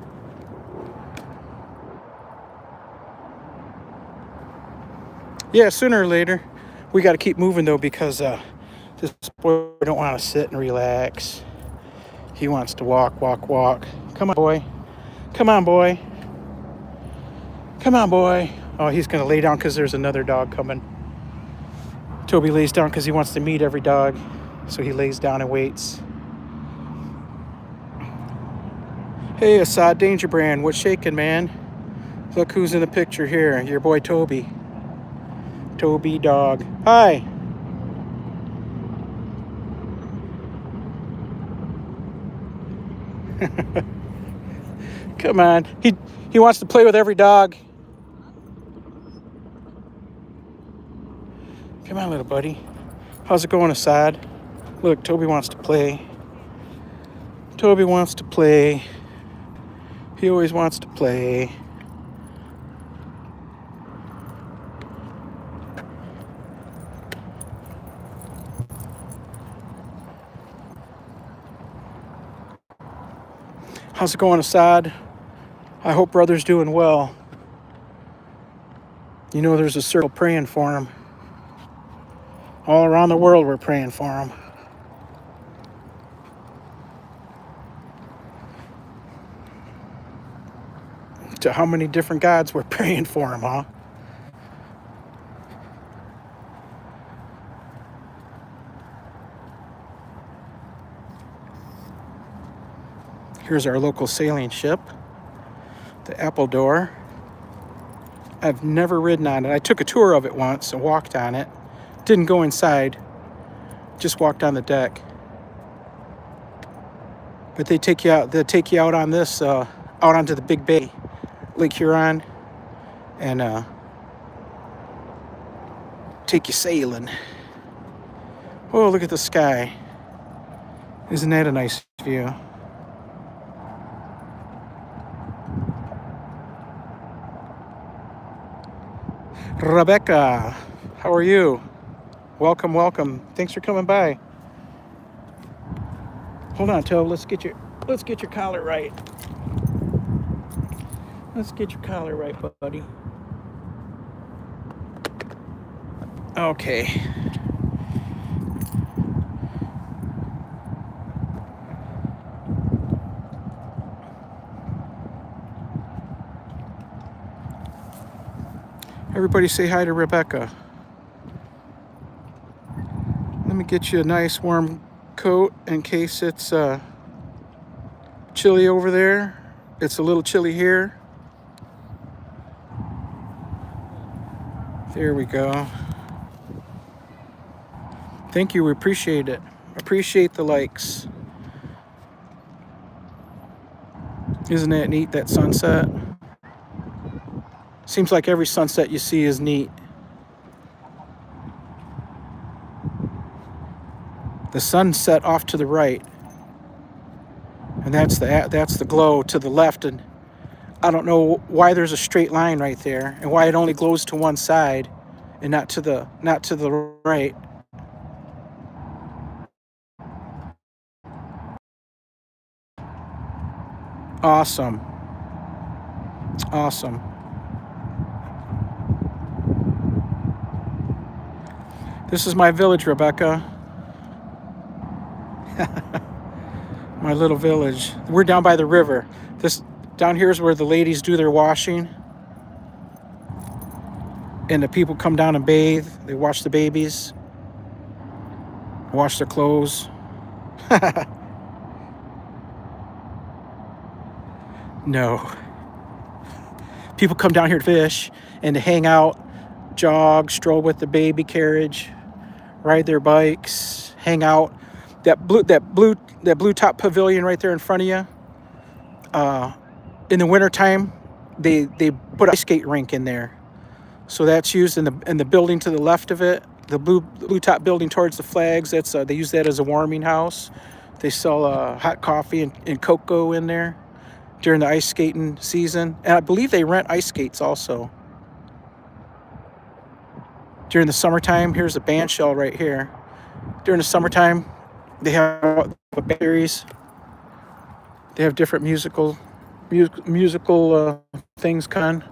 Speaker 1: Yeah, sooner or later. We got to keep moving, though, because this boy don't want to sit and relax. He wants to walk. Come on, boy. Come on, boy. Come on, boy. Oh, he's going to lay down because there's another dog coming. Toby lays down because he wants to meet every dog. So he lays down and waits. Hey, Assad Danger Brand, what's shaking, man? Look who's in the picture here. Your boy Toby. Toby Dog. Hi. Come on. He wants to play with every dog. Come on, little buddy. How's it going, Assad? Look, Toby wants to play. Toby wants to play. He always wants to play. How's it going, Assad? I hope brother's doing well. You know there's a circle praying for him. All around the world we're praying for him. To how many different gods we're praying for him, huh? Here's our local sailing ship, the Appledore. I've never ridden on it. I took a tour of it once and walked on it. Didn't go inside. Just walked on the deck. But they take you out. They'll take you out on this, out onto the big bay, Lake Huron, and take you sailing. Oh, look at the sky. Isn't that a nice view? Rebecca, how are you? Welcome, welcome. Thanks for coming by. Hold on, Toe. Let's get your collar right. Let's get your collar right, buddy. Okay. Everybody say hi to Rebecca. Let me get you a nice warm coat in case it's chilly over there. It's a little chilly here. There we go. Thank you. We appreciate it. Appreciate the likes. Isn't that neat, that sunset? Seems like every sunset you see is neat. The sun set off to the right, and that's the glow to the left. And I don't know why there's a straight line right there, and why it only glows to one side, and not to the right. Awesome. Awesome. This is my village, Rebecca. My little village. We're down by the river. This down here is where the ladies do their washing. And the people come down and bathe. They wash the babies. Wash their clothes. No. People come down here to fish and to hang out, jog, stroll with the baby carriage, ride their bikes, hang out. That blue top pavilion right there in front of you. In the wintertime, they put a ice skate rink in there. So that's used in the building to the left of it, the blue top building towards the flags. That's they use that as a warming house. They sell hot coffee and cocoa in there during the ice skating season. And I believe they rent ice skates also. During the summertime, here's a band shell right here. During the summertime, they have a series. They have different musical things coming.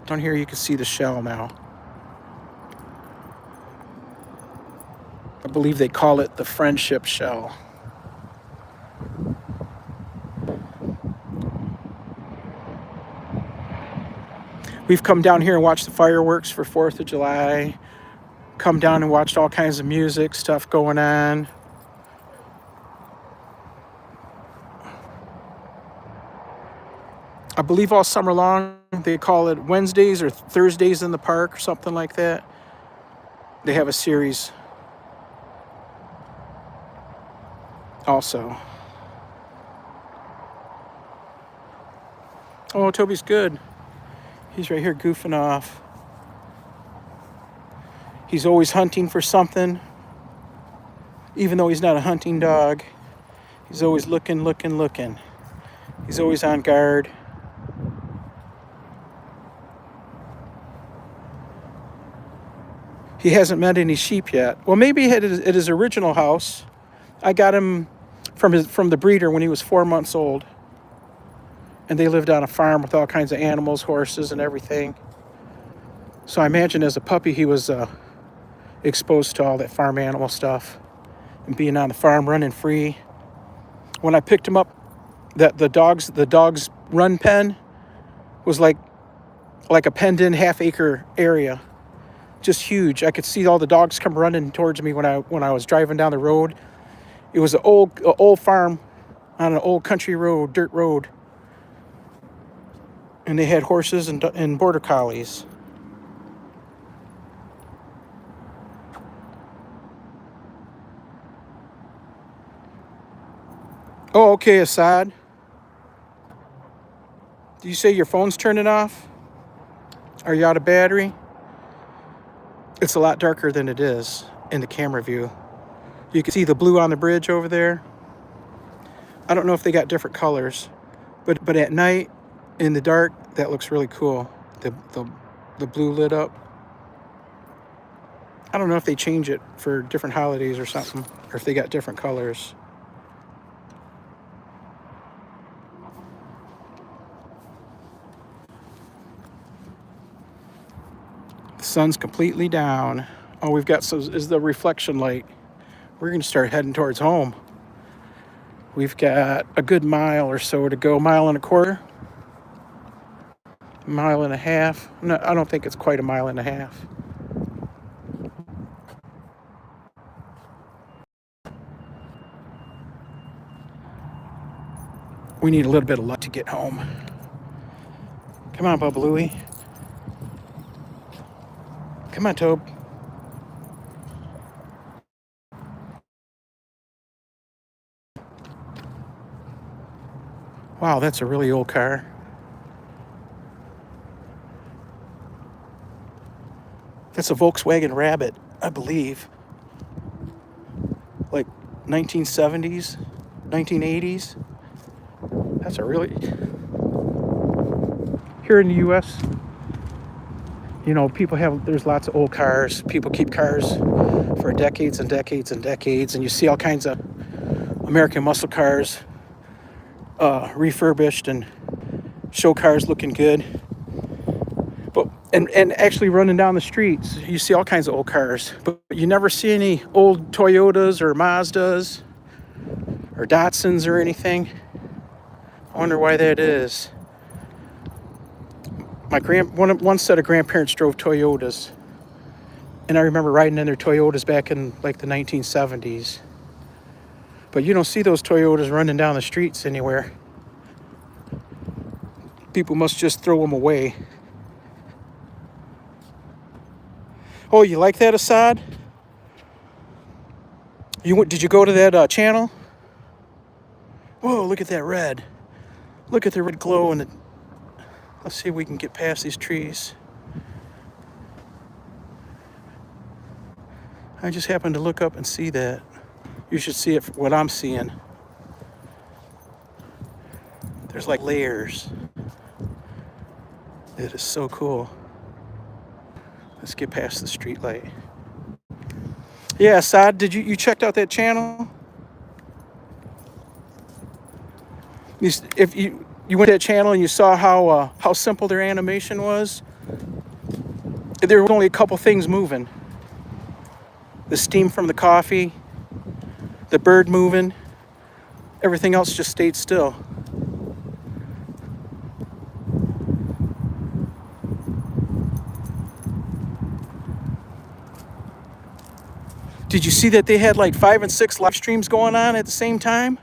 Speaker 1: Down here you can see the shell now. I believe they call it the friendship shell. We've come down here and watched the fireworks for 4th of July. Come down and watched all kinds of music, stuff going on. I believe all summer long, they call it Wednesdays or Thursdays in the park or something like that. They have a series also. Oh, Toby's good. He's right here goofing off. He's always hunting for something. Even though he's not a hunting dog, he's always looking. He's always on guard. He hasn't met any sheep yet. Well, maybe at his original house. I got him from the breeder when he was 4 months old. And they lived on a farm with all kinds of animals, horses and everything. So I imagine as a puppy he was exposed to all that farm animal stuff. And being on the farm, running free. When I picked him up, the dog's run pen was like a penned-in half-acre area. Just huge. I could see all the dogs come running towards me when I was driving down the road. It was an old farm on an old country road, dirt road. And they had horses and border collies. Oh, okay, Assad. Do you say your phone's turning off? Are you out of battery? It's a lot darker than it is in the camera view. You can see the blue on the bridge over there. I don't know if they got different colors, but at night, in the dark, that looks really cool. The blue lit up. I don't know if they change it for different holidays or something, or if they got different colors. The sun's completely down. All we've got is the reflection light. We're going to start heading towards home. We've got a good mile or so to go, mile and a quarter, mile and a half. No, I don't think it's quite a mile and a half. We need a little bit of luck to get home. Come on, Bubba Louie. Come on, Tobe. Wow, that's a really old car. That's a Volkswagen Rabbit, I believe. Like 1970s, 1980s. That's a really... Here in the U.S., you know, there's lots of old cars. People keep cars for decades and decades and decades, and you see all kinds of American muscle cars refurbished and show cars looking good. But and actually running down the streets, you see all kinds of old cars, but you never see any old Toyotas or Mazdas or Datsuns or anything. I wonder why that is. One set of grandparents drove Toyotas, and I remember riding in their Toyotas back in like the 1970s. But you don't see those Toyotas running down the streets anywhere. People must just throw them away. Oh, you like that, Assad? Did you go to that channel? Whoa, look at that red. Look at the red glow in it. Let's see if we can get past these trees. I just happened to look up and see that. You should see it for what I'm seeing. There's like layers. It is so cool. Let's get past the street light. Yeah, Assad, you checked out that channel? If you went to that channel and you saw how simple their animation was, there were only a couple things moving. The steam from the coffee, the bird moving, everything else just stayed still. Did you see that they had like 5 and 6 live streams going on at the same time?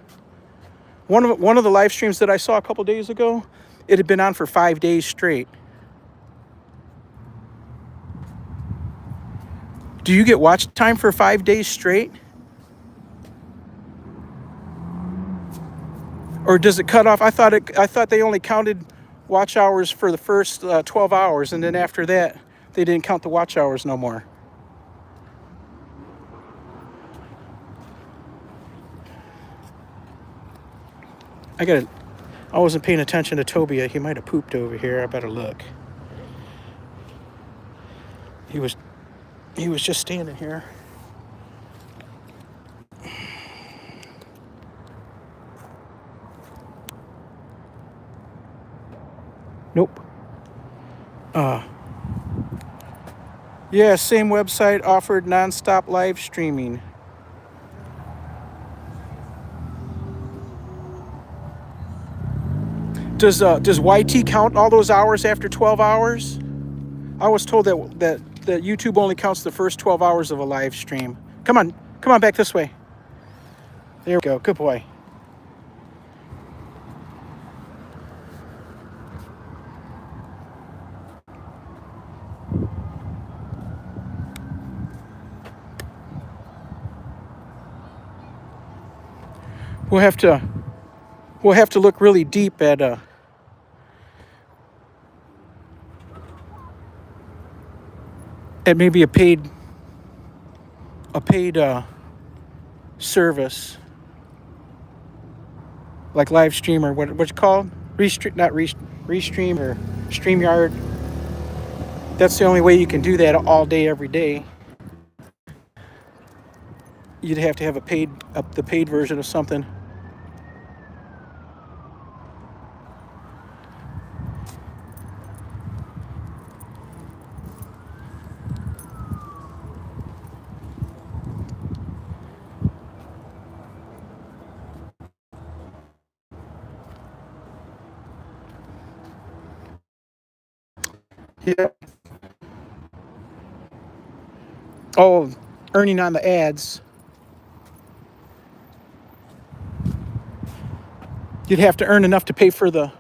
Speaker 1: One of the live streams that I saw a couple days ago, it had been on for 5 days straight. Do you get watch time for 5 days straight? Or does it cut off? I thought they only counted watch hours for the first 12 hours, and then after that, they didn't count the watch hours no more. I wasn't paying attention to Toby. He might have pooped over here. I better look. He was just standing here. Nope. Yeah, same website offered non-stop live streaming. Does YT count all those hours after 12 hours? I was told that YouTube only counts the first 12 hours of a live stream. Come on back this way. There we go. Good boy. We'll have to We'll have to look really deep at maybe a paid service like live stream or what's it called? Restream or StreamYard. That's the only way you can do that all day, every day. You'd have to have the paid version of something. Yeah. Oh, earning on the ads. You'd have to earn enough to pay for the.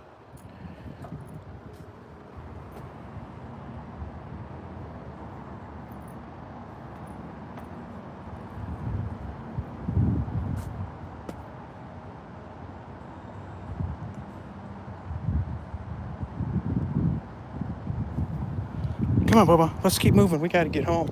Speaker 1: Come on, Bubba. Let's keep moving. We got to get home.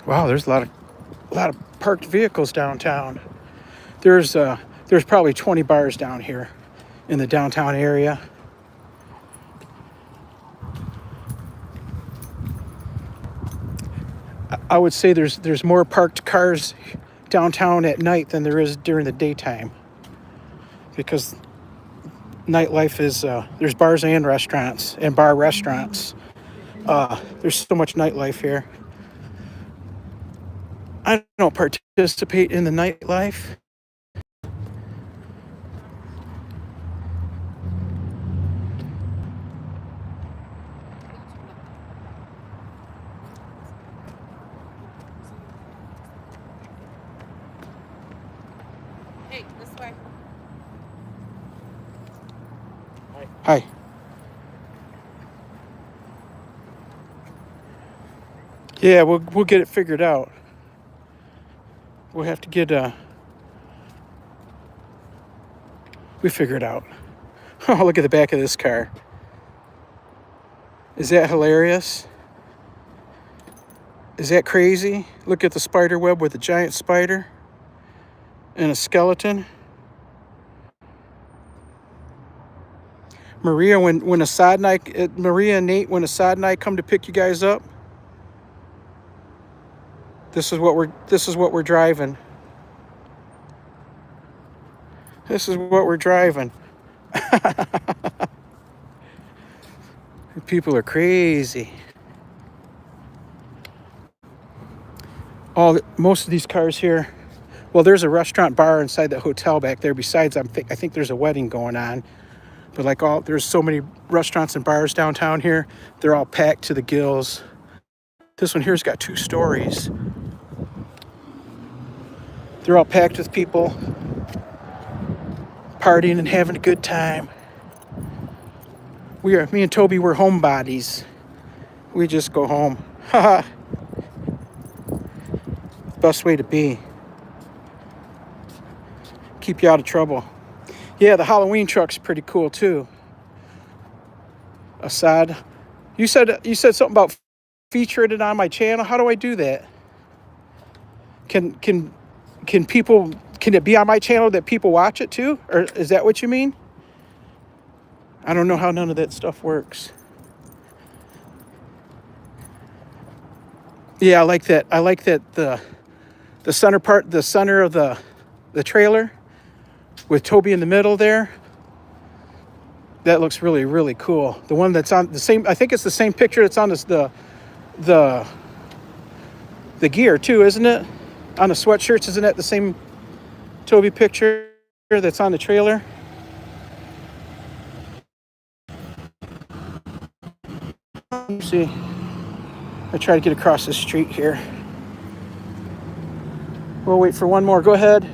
Speaker 1: Wow, there's a lot of parked vehicles downtown. There's probably 20 bars down here in the downtown area. I would say there's more parked cars downtown at night than there is during the daytime, because nightlife is there's bars and restaurants and bar restaurants. There's so much nightlife here. I don't participate in the nightlife.
Speaker 3: Hey, this way.
Speaker 1: Hi. Yeah, we'll get it figured out. We'll have to get we figure it out. Oh, look at the back of this car. Is that hilarious? Is that crazy? Look at the spider web with a giant spider and a skeleton. Maria, when Assad and I, Maria and Nate, when Assad and I come to pick you guys up, this is what we're driving. This is what we're driving. People are crazy. Most of these cars here. Well, there's a restaurant bar inside the hotel back there. Besides, I think there's a wedding going on. But there's so many restaurants and bars downtown here. They're all packed to the gills. This one here's got 2 stories. They're all packed with people partying and having a good time. Me and Toby, we're homebodies. We just go home. Haha. Best way to be. Keep you out of trouble. Yeah, the Halloween truck's pretty cool too. Assad, you said something about featuring it on my channel. How do I do that? Can it be on my channel that people watch it too? Or is that what you mean? I don't know how none of that stuff works. Yeah, I like that. I like that the center of the trailer with Toby in the middle there. That looks really, really cool. The one that's on the same, I think it's the same picture that's on the gear too, isn't it? On the sweatshirts, isn't that the same Toby picture that's on the trailer? Let's see. I try to get across the street here. We'll wait for one more. Go ahead.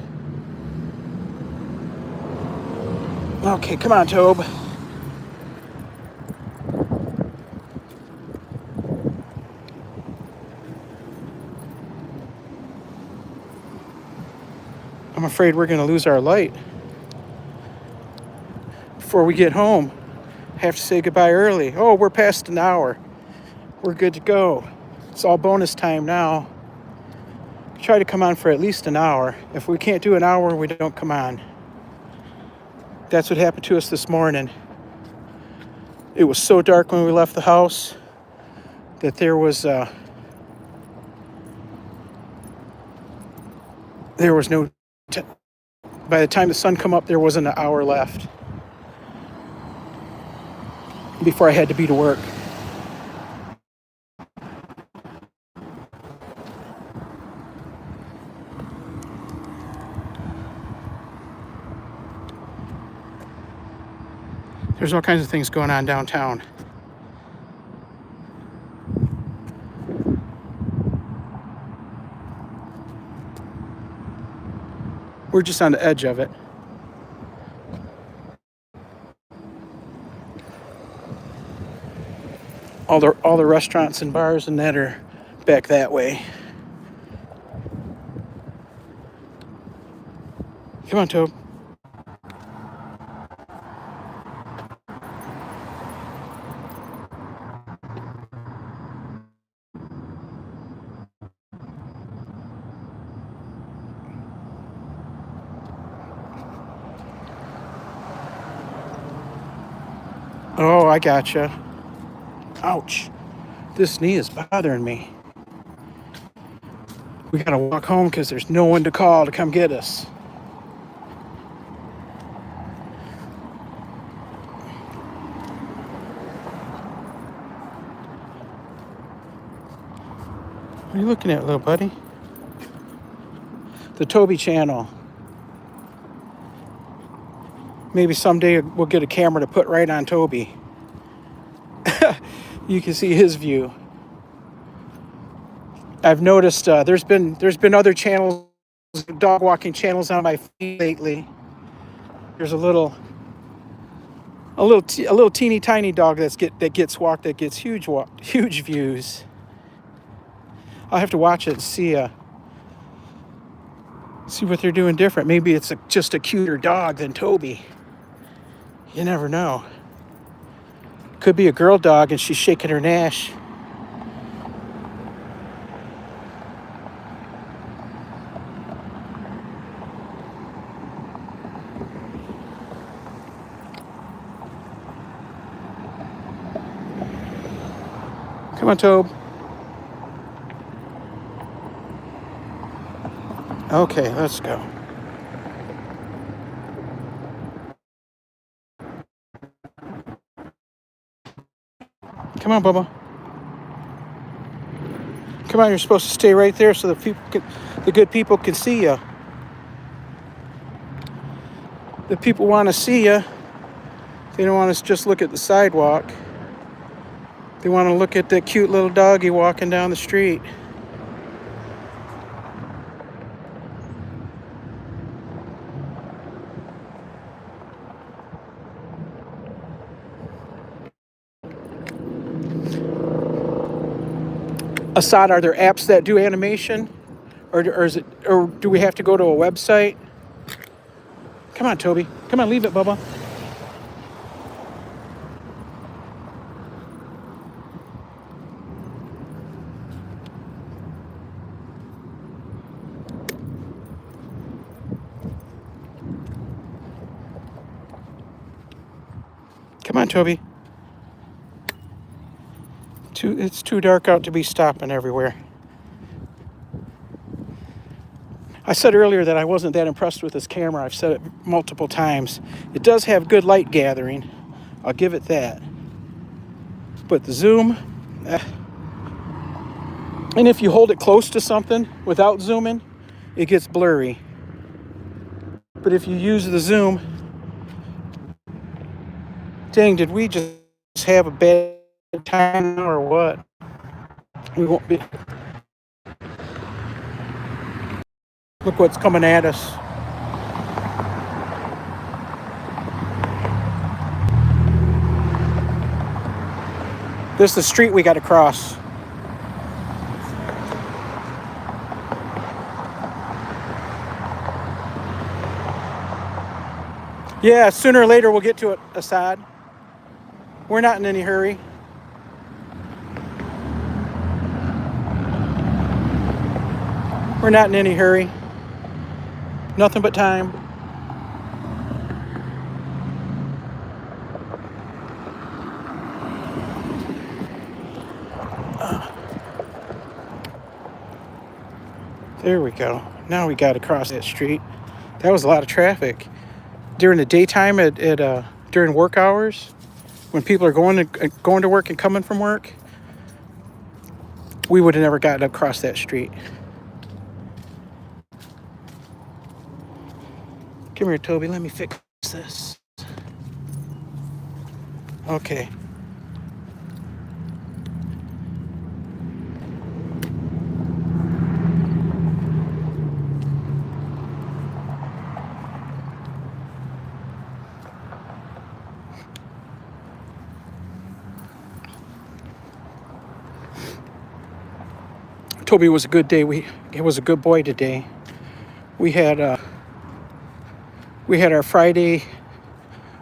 Speaker 1: Okay, come on, Tobe. I'm afraid we're going to lose our light before we get home. Have to say goodbye early. Oh, we're past an hour. We're good to go. It's all bonus time now. Try to come on for at least an hour. If we can't do an hour, we don't come on. That's what happened to us this morning. It was so dark when we left the house that there was no by the time the sun come up, there wasn't an hour left before I had to be to work. There's all kinds of things going on downtown. We're just on the edge of it. All the restaurants and bars and that are back that way. Come on, Tobe. Oh, I gotcha. Ouch. This knee is bothering me. We gotta walk home because there's no one to call to come get us. What are you looking at, little buddy? The Toby channel. Maybe someday we'll get a camera to put right on Toby. You can see his view. I've noticed there's been other channels, dog walking channels on my feed lately. There's a little teeny tiny dog that gets walked that gets huge views. I'll have to watch it and see what they're doing different. Maybe it's just a cuter dog than Toby. You never know. Could be a girl dog and she's shaking her nash. Come on, Tobe. Okay, let's go. Come on, Bubba. Come on, you're supposed to stay right there so the good people can see you. The people want to see you. They don't want to just look at the sidewalk. They want to look at that cute little doggy walking down the street. Assad, are there apps that do animation? Or do we have to go to a website? Come on, Toby. Come on, leave it, Bubba. Come on, Toby. It's too dark out to be stopping everywhere. I said earlier that I wasn't that impressed with this camera. I've said it multiple times. It does have good light gathering. I'll give it that. But the zoom, and if you hold it close to something without zooming, it gets blurry. But if you use the zoom, dang, did we just have a bad time or what? We won't be. Look what's coming at us. This is the street we got to cross. Yeah, sooner or later we'll get to it, Assad. We're not in any hurry. We're not in any hurry. Nothing but time. There we go. Now we got to cross that street. That was a lot of traffic. During the daytime during work hours, when people are going to work and coming from work, we would have never gotten across that street. Come here, Toby. Let me fix this. Okay. Toby was a good day. He was a good boy today. We had our Friday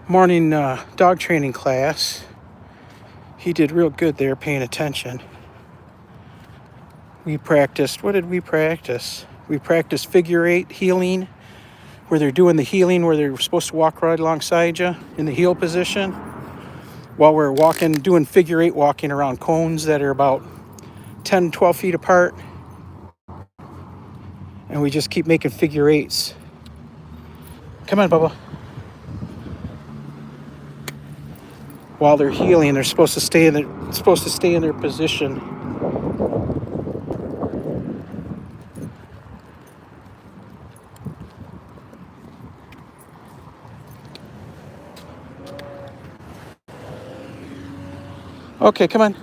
Speaker 1: morning dog training class. He did real good there, paying attention. We practiced. What did we practice? We practiced figure eight heeling, where they're doing the heeling, where they're supposed to walk right alongside you in the heel position, while we're doing figure eight walking around cones that are about 10, 12 feet apart. And we just keep making figure eights. Come on, Bubba. While they're healing, they're supposed to stay in their position. Okay, come on.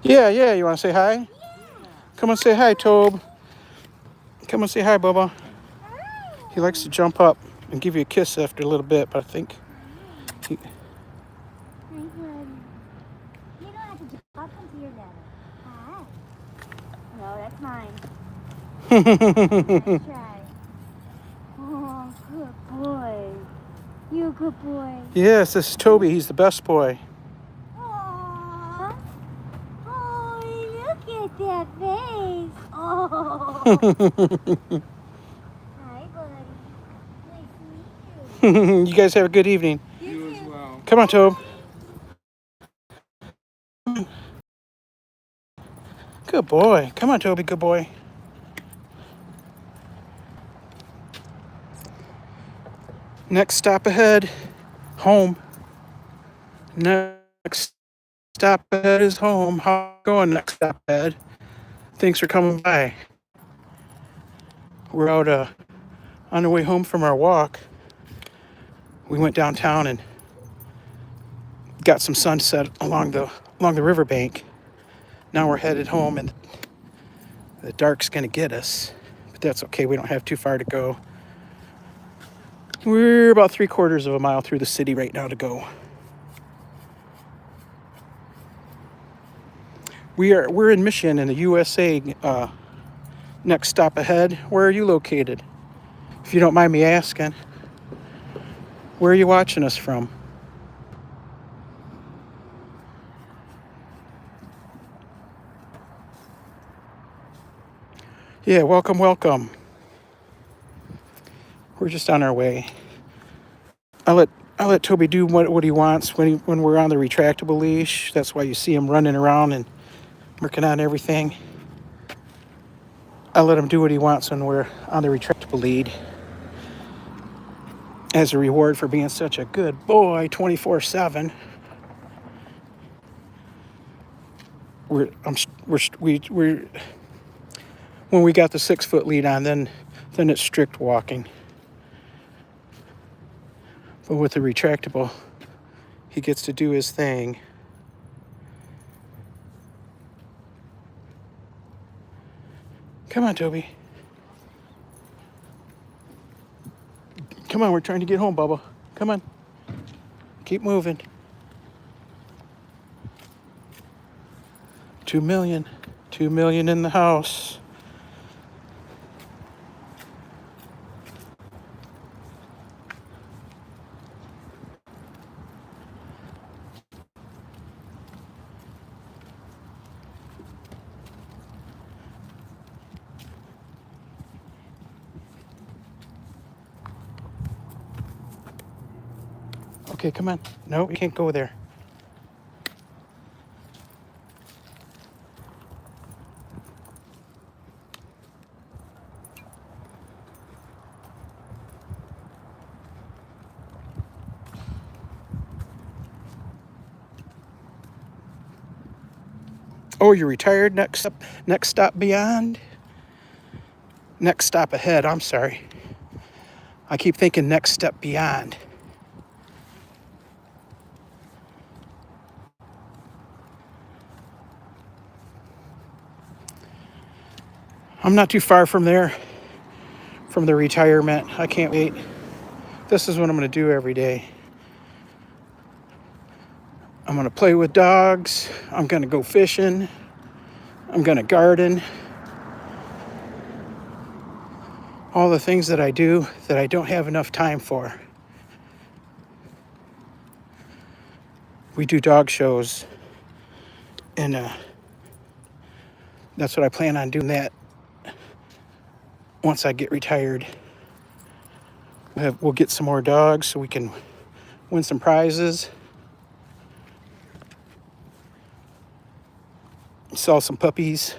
Speaker 1: Yeah, you want to say hi? Yeah. Come and say hi, Tobe. Come and say hi, Bubba. He likes to jump up and give you a kiss after a little bit, but I think
Speaker 4: You don't have to jump up into your letter. Hi. No, that's mine. Nice try. Oh, good boy. You a good boy.
Speaker 1: Yes, this is Toby. He's the best boy.
Speaker 4: Aww. Oh, look at that face. Oh. Hi, buddy. Nice to meet you.
Speaker 1: You guys have a good evening.
Speaker 2: You as well.
Speaker 1: Come on, Tobe. Good boy. Come on, Toby. Good boy. Next stop ahead, home. Next stop ahead is home. How you going? Next stop ahead. Thanks for coming by. We're out on the way home from our walk. We went downtown and got some sunset along the riverbank. Now we're headed home, and the dark's gonna get us, but that's okay. We don't have too far to go. We're about 3/4 of a mile through the city right now to go. We're in Michigan in the USA. Next stop ahead. Where are you located? If you don't mind me asking, where are you watching us from? Yeah, welcome. We're just on our way. I let Toby do what he wants when we're on the retractable leash. That's why you see him running around and working on everything. I let him do what he wants when we're on the retractable lead, as a reward for being such a good boy 24/7. We're when we got the 6-foot lead on, then it's strict walking. But with the retractable, he gets to do his thing. Come on, Toby. Come on, we're trying to get home, Bubba. Come on. Keep moving. 2 million. 2 million in the house. Okay, come on. No, you can't go there. Oh, you're retired? Next stop beyond? Next stop ahead, I'm sorry. I keep thinking next step beyond. I'm not too far from there, from the retirement. I can't wait. This is what I'm going to do every day. I'm going to play with dogs. I'm going to go fishing. I'm going to garden. All the things that I do that I don't have enough time for. We do dog shows, and that's what I plan on doing that once I get retired. We'll get some more dogs so we can win some prizes. Sell some puppies.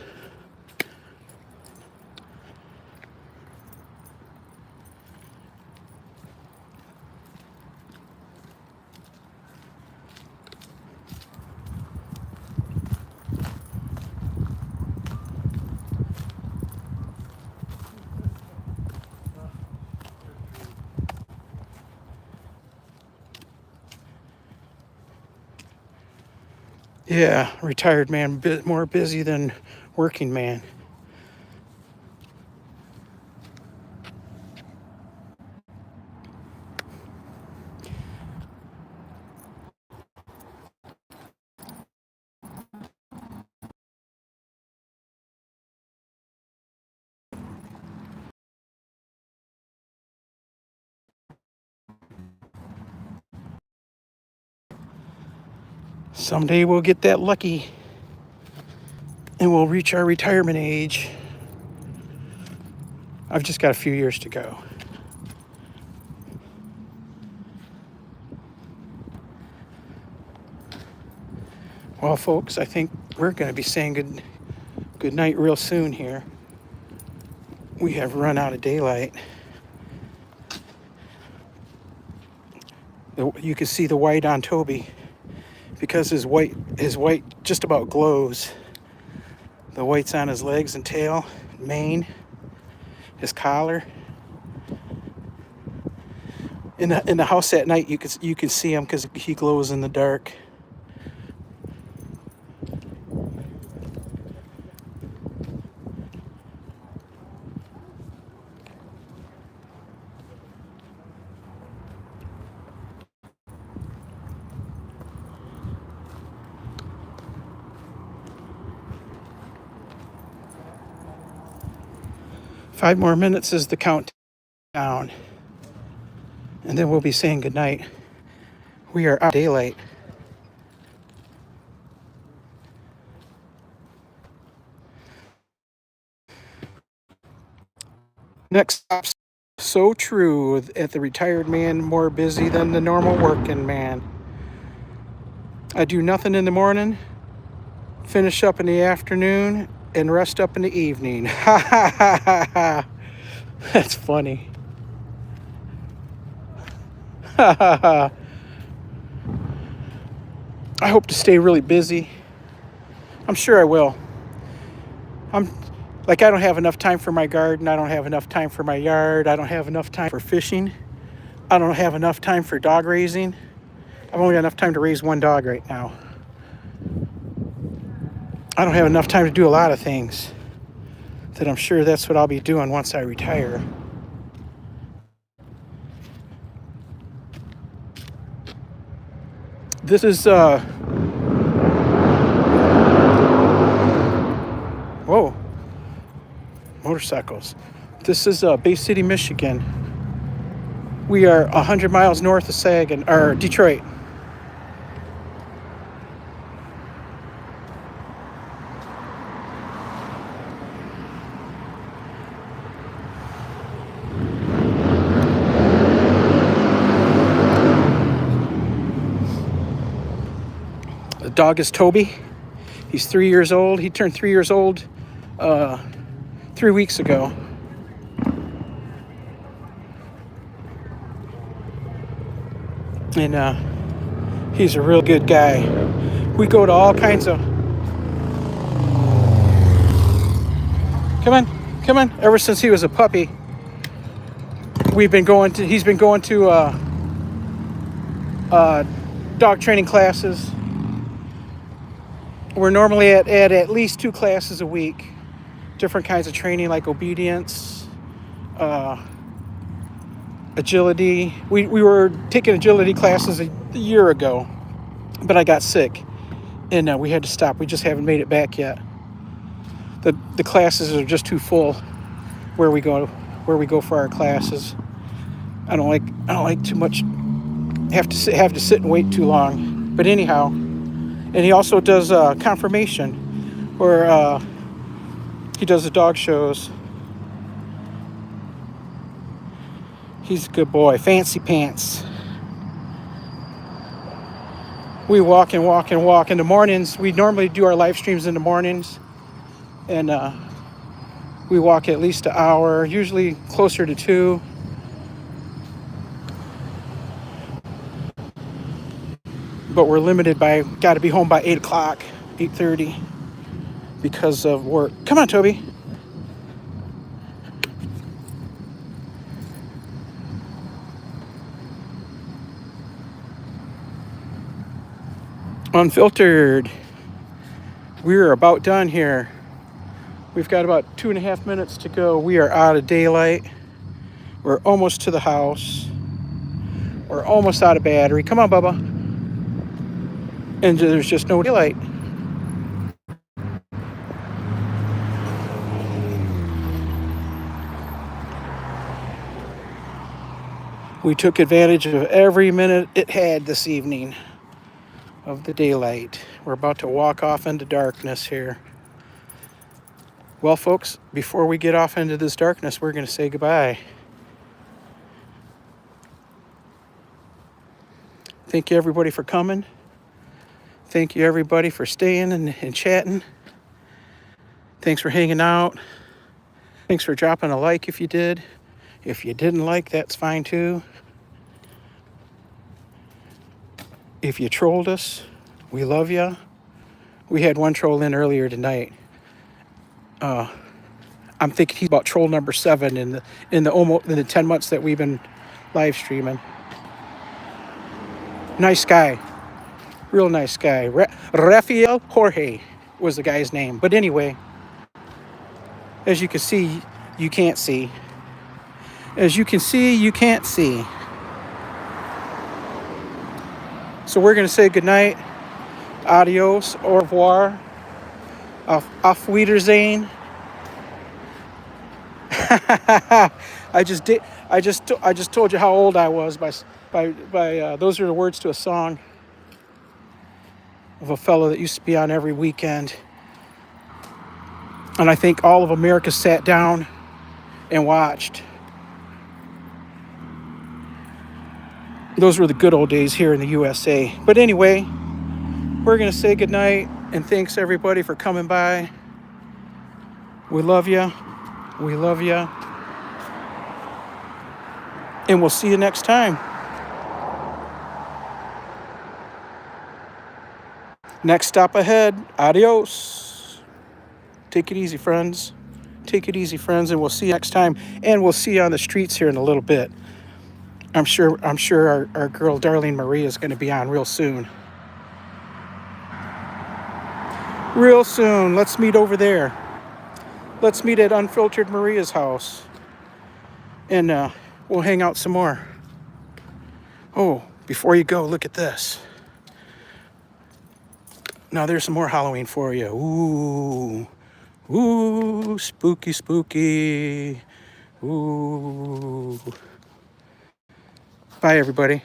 Speaker 1: Yeah, retired man, bit more busy than working man. Someday we'll get that lucky and we'll reach our retirement age. I've just got a few years to go. Well, folks, I think we're going to be saying good night real soon here. We have run out of daylight. You can see the white on Toby because his white just about glows. The white's on his legs and tail, mane, his collar. In the house at night, you can see him because he glows in the dark. Five more minutes is the countdown. And then we'll be saying goodnight. We are out of daylight. Next stop, so true at the retired man, more busy than the normal working man. I do nothing in the morning, finish up in the afternoon, and rest up in the evening. Ha ha ha ha ha. That's funny. Ha ha ha. I hope to stay really busy. I'm sure I will. I don't have enough time for my garden. I don't have enough time for my yard. I don't have enough time for fishing. I don't have enough time for dog raising. I've only got enough time to raise one dog right now. I don't have enough time to do a lot of things that I'm sure that's what I'll be doing once I retire. This is whoa, motorcycles. This is Bay City, Michigan. We are 100 miles north of or Detroit. The dog is Toby. He's 3 years old. He turned 3 years old 3 weeks ago. And he's a real good guy. We go to all kinds of... Come on, come on. Ever since he was a puppy, he's been going to dog training classes. We're normally at least 2 classes a week. Different kinds of training like obedience, agility. We were taking agility classes a year ago, but I got sick and we had to stop. We just haven't made it back yet. The classes are just too full where we go for our classes. I don't like too much have to sit and wait too long. But anyhow, and he also does confirmation where he does the dog shows. He's a good boy. Fancy pants. We walk and walk and walk in the mornings. We normally do our live streams in the mornings. And we walk at least an hour, usually closer to 2. But we're limited by, got to be home by 8 o'clock, 8:30 because of work. Come on, Toby. Unfiltered. We're about done here. We've got about 2.5 minutes to go. We are out of daylight. We're almost to the house. We're almost out of battery. Come on, Bubba. And there's just no daylight. We took advantage of every minute it had this evening of the daylight. We're about to walk off into darkness here. Well, folks, before we get off into this darkness, we're going to say goodbye. Thank you, everybody, for coming. Thank you, everybody, for staying and chatting. Thanks for hanging out. Thanks for dropping a like if you did. If you didn't like, that's fine too. If you trolled us, we love you. We had one troll in earlier tonight. I'm thinking he's about troll number 7 in the 10 months that we've been live streaming. Nice guy, real nice guy. Rafael Jorge was the guy's name. But anyway, as you can see, you can't see. As you can see, you can't see. So we're gonna say goodnight. Adios, au revoir, auf Wiedersehen. I just told you how old I was by those are the words to a song of a fellow that used to be on every weekend. And I think all of America sat down and watched. Those were the good old days here in the USA. But anyway, we're going to say goodnight and thanks everybody for coming by. We love you. We love you. And we'll see you next time. Next stop ahead. Adios. Take it easy, friends. Take it easy, friends, and we'll see you next time. And we'll see you on the streets here in a little bit. I'm sure our girl Darlene Maria is going to be on real soon. Real soon. Let's meet over there. Let's meet at Unfiltered Maria's house. And we'll hang out some more. Oh, before you go, look at this. Now there's some more Halloween for you. Ooh. Ooh, spooky, spooky. Ooh. Bye, everybody.